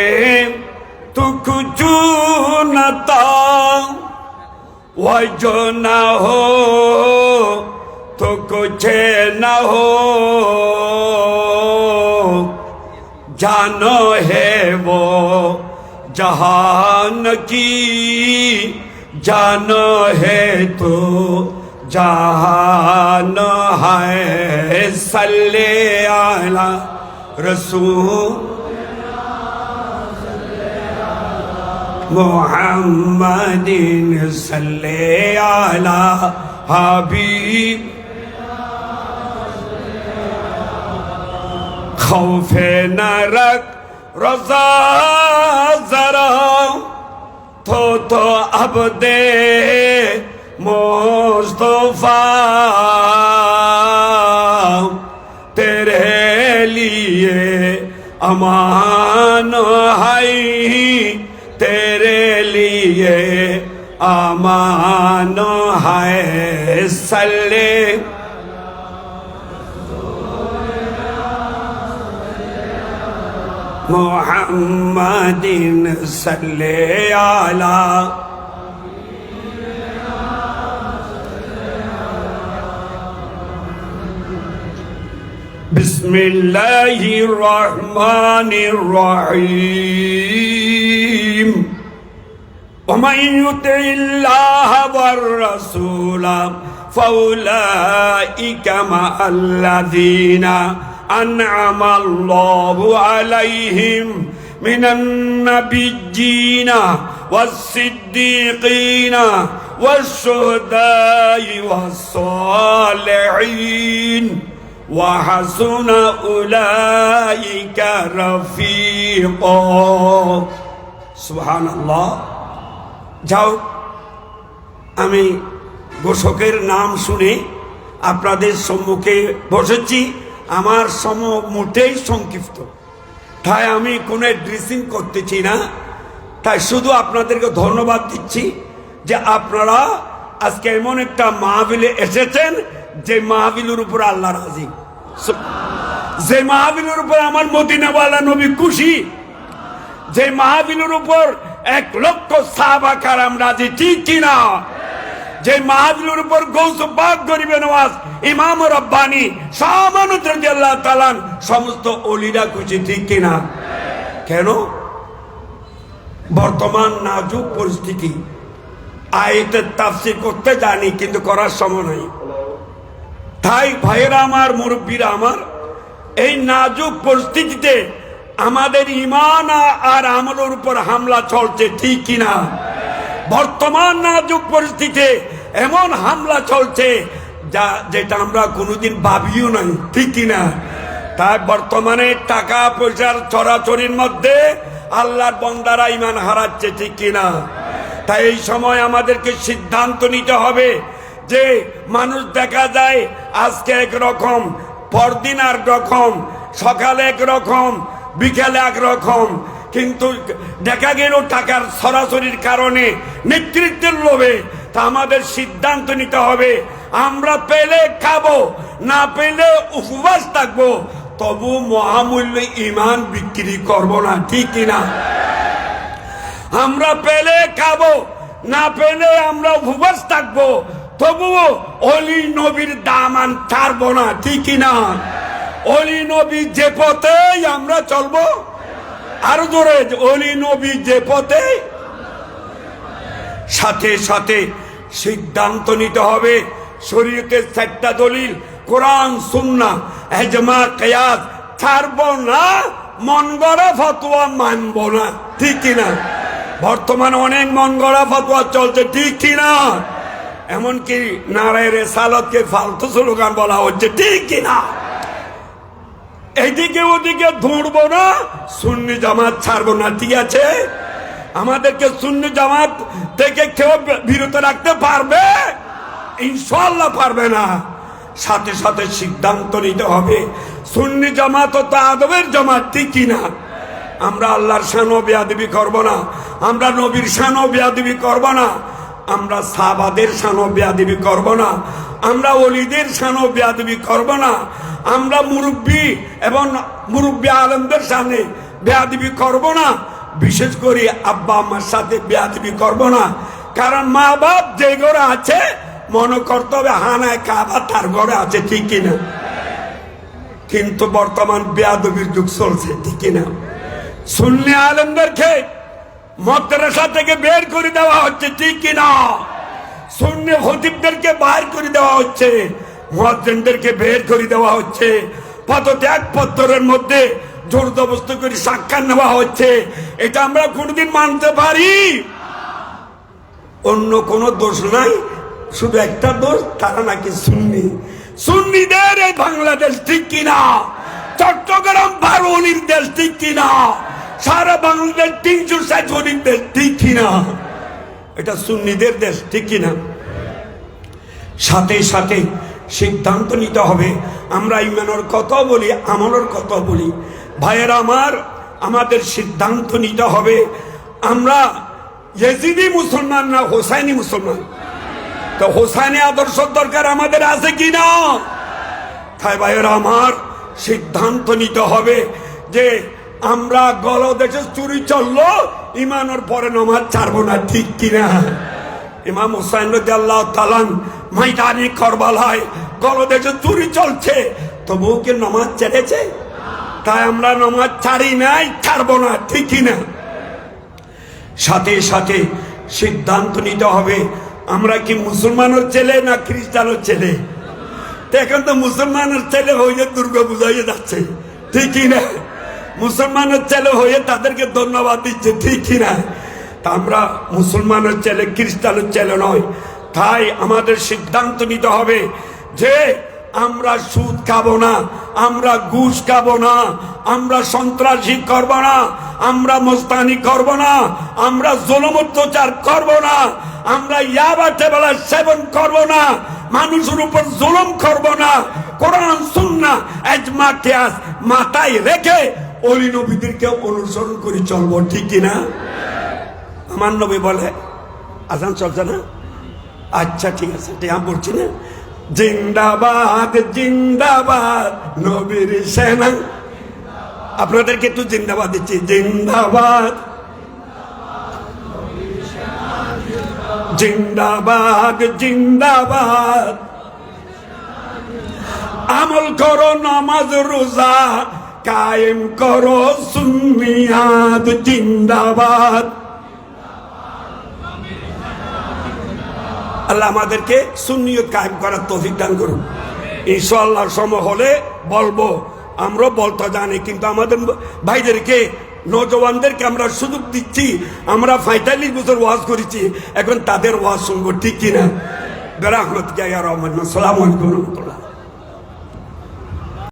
तू कुछ न था वजो न हो तो कुछ न हो जानो है वो जहान की जानो है तो जहान है सल्ले आला रसूल मुहम्मदिन सल्ले आला हबीब खौफे न रख रज़ा ज़रा तो अब दे मुस्तफ़ा तेरे लिए अमान है तेरे लिए अमान है सल्ले मुहम्मदिन सल्ले आला बिस्मिल्लाहिर रहमानिर रहीम वमन युतिल्लाह वर रसूला फौलाइका मअल्लज़ीना أنعم الله عليهم من النبيين والصديقين والشهداء والصالحين وحسن أولئك رفيقا سبحان الله যাও, আমি ঘোষকের নাম শুনে আপনাদের সম্মুখে বসেছি। আমার সময় মোটেই সংক্ষিপ্ত, তাই আমি কোনো ড্রেসিং করতেছি না। তাই শুধু আপনাদেরকে ধন্যবাদ দিচ্ছি যে আপনারা আজকে এমন একটা মাহফিলে এসেছেন যে মাহফিলের উপর আল্লাহ রাজি, যে মাহফিলের উপর আমার মদিনাওয়ালা নবী খুশি, যে মাহফিলের উপর 1,00,000 সাহাবা কারাম রাজি, ঠিক কিনা? যে মাহফিলের উপর গৌস পাক গরিবে নওয়াজ ইমাম রব্বানি শাহমানুদ রাদিয়াল্লাহু তাআলা সমস্ত ওলিরা খুশি, ঠিক কিনা? কেন? বর্তমান নাজুক পরিস্থিতি, আয়াতের তাফসীর করতে জানি কিন্তু করার সময় নাই। তাই ভাইয়েরা আমার, মুরব্বীরা আমার, এই নাজুক পরিস্থিতিতে আমাদের ঈমান আর আমলের উপর হামলা চলছে, ঠিক কিনা? বর্তমান নাজুক পরিস্থিতিতে এমন হামলা চলছে যেটা আমরা কোনোদিন ভাবিও নাই, ঠিক কিনা? তাই বর্তমানে টাকা পয়সার চরাচরির মধ্যে আল্লাহর বান্দারা ঈমান হারাচ্ছে, ঠিক কিনা? তাই এই সময় আমাদেরকে সিদ্ধান্ত নিতে হবে যে মানুষ দেখা যায় আজকে একরকম, পরদিন আর রকম, সকালে একরকম, বিকেলে একরকম, কিন্তু দেখা গেল টাকার সরাসরির কারণে, নেতৃত্বের লোভে। তা আমাদের সিদ্ধান্ত নিতে হবে, আমরা পেলে খাবো, না পেলে উপবাস থাকবো, তবু মহামূল্য ঈমান বিক্রি করব না, ঠিক কিনা? আমরা পেলে খাবো, না পেলে আমরা উপবাস থাকবো, তবুও অলি নবীর দামান ছাড়বো না, ঠিক কিনা? অলি নবী যে পথে আমরা চলবো, আরো জোরে, অলি নবী যে পথে। সাথে সাথে সিদ্ধান্ত নিতে হবে, শরীয়তের 4টা দলিল, কোরআন, সুন্নাহ, ইজমা, কিয়াস ছাড়বো না, মন গড়া ফতোয়া মানবো না, ঠিক কিনা? বর্তমানে অনেক মন গড়া ফতোয়া চলছে, ঠিক কিনা? এমনকি নারায়ে রিসালাতকে ফালতু স্লোগান বলা হচ্ছে, ঠিক কিনা? এইদিকে ওদিকে দৌড়বো না, সুন্নি জামাত ছাড়বো না, ঠিক আছে? আমাদেরকে সুন্নি জামাত থেকে কেউ বিরত রাখতে পারবে? ইনশাআল্লাহ পারবে না। সাথে সাথে সিদ্ধান্ত নিতে হবে, সুন্নি জামাত তো আদবের জামাত, ঠিক কিনা? আমরা আল্লাহর শানও বেয়াদবি করব না, আমরা নবীর শানও বেয়াদবি করব না, আমরা সাহাবাদের শানও বেয়াদবি করব না, আমরা ওলিদের শানও বেয়াদবি করব না, আমরা মুরব্বী এবং মুরব্বী আলেমদের সামনে বেয়াদবি করব না, বিশেষ করে আব্বা আম্মার সাথে বেয়াদবি করব না। কারণ মা বাপ যে ঘরে আছে মনে করতে হবে হানায় কাবা তার ঘরে আছে, ঠিক কিনা? কিন্তু বর্তমান বেয়াদবির যুগ চলছে, ঠিক কিনা? সুন্নি আলেমদেরকে মাদ্রাসা থেকে বের করে দেওয়া হচ্ছে, ঠিক কিনা? সুন্নি খতিবদেরকে বাইর করে দেওয়া হচ্ছে, মুয়াজ্জিনদেরকে বের করে দেওয়া হচ্ছে, পদত্যাগ পত্রের মধ্যে জোর জবরদস্তি করে সাক্ষাৎ নেওয়া হচ্ছে। এটা আমরা কোনোদিন মানতে পারি? অন্য কোনো দোষ নাই, শুধু একটা দোষ, তারা নাকি সুন্নি। সুন্নিদের এই বাংলাদেশ, ঠিক কিনা? চট্টগ্রাম 12 দেশ, ঠিক কিনা? সারা বাংলাদেশ 360 দেশ, ঠিক কিনা? এটা সুন্নিদের দেশ, ঠিক কিনা? সাথে সাথে সিদ্ধান্ত নিতে হবে, আমরা ইমানের কথা বলি, আমলের কথা বলি। ভাইয়েরা আমার, আমাদের সিদ্ধান্ত নিতে হবে, আমরা ইয়েজিদি মুসলমান না হোসাইনি মুসলমান। তো হোসাইনি আদর্শ দরকার আমাদের আছে কিনা? তাই ভাইয়েরা আমার, সিদ্ধান্ত নিতে হবে যে আমরা গলদেশে চুরি চললো, ইমানের পরে নামাজ ছাড়বো না, ঠিক কিনা? ইমাম হুসাইন রাদিয়াল্লাহু তাআলা ময়দানে কারবালায় গলদেশে চুরি চলছে, তবুও কি নামাজ ছেড়েছে? তাই আমরা নামাজ ছাড়ি নাই, ছাড়বো না, ঠিক কিনা? সাথে সাথে সিদ্ধান্ত নিতে হবে, আমরা কি মুসলমানের ছেলে না খ্রিস্টানের ছেলে? এখন তো মুসলমানের ছেলে হয়ে দুর্গা পূজা হয়ে যাচ্ছে, ঠিক কিনা? মুসলমানের ছেলে হয়ে তাদেরকে ধন্যবাদ দিচ্ছে, ঠিক কিনা? তা আমরা মুসলমানের ছেলে, খ্রিস্টানের ছেলে নয়। তাই আমাদের সিদ্ধান্ত নিতে হবে যে আমরা সুদ খাবো না, আমরা ঘুষ খাবো না, আমরা সন্ত্রাসী করব না, আমরা মস্তানি করব না, আমরা জুলুম অত্যাচার করব না, আমরা ইয়াবা টেবলা সেবন করব না, মানুষের উপর জুলুম করব না, কোরআন সুন্নাহ ইজমা কিয়াস মাথায় রেখে ওলি নবীদেরকে অনুসরণ করে চলবো, ঠিক কিনা? আমার নবী বলে, আজান চলছে না? আচ্ছা ঠিক আছে, ঠিক আমি বলছি না, জিন্দাবাদ জিন্দাবাদ নবীর সেনা। আপনাদেরকে একটু জিন্দাবাদ দিচ্ছি, জিন্দাবাদ জিন্দাবাদ জিন্দাবাদ। আমল করো নামাজ রোজা কায়েম করো সুন্নিয়াত, জিন্দাবাদ। আল্লাহ আমাদেরকে সুন্নিয়ত কায়েম করার তৌফিক দান করুন। ইনশাআল্লাহ সময় হলে বলবো, আমরা বলতে জানি, কিন্তু আমাদের ভাইদেরকে নওজওয়ানদেরকে আমরা সুযোগ দিচ্ছি। আমরা ৪৫ বছর ওয়াজ করেছি, এখন তাদের ওয়াজ শুনবো, ঠিক কিনা? বেরাহমত ইয়া রহমান। আসসালামু আলাইকুম।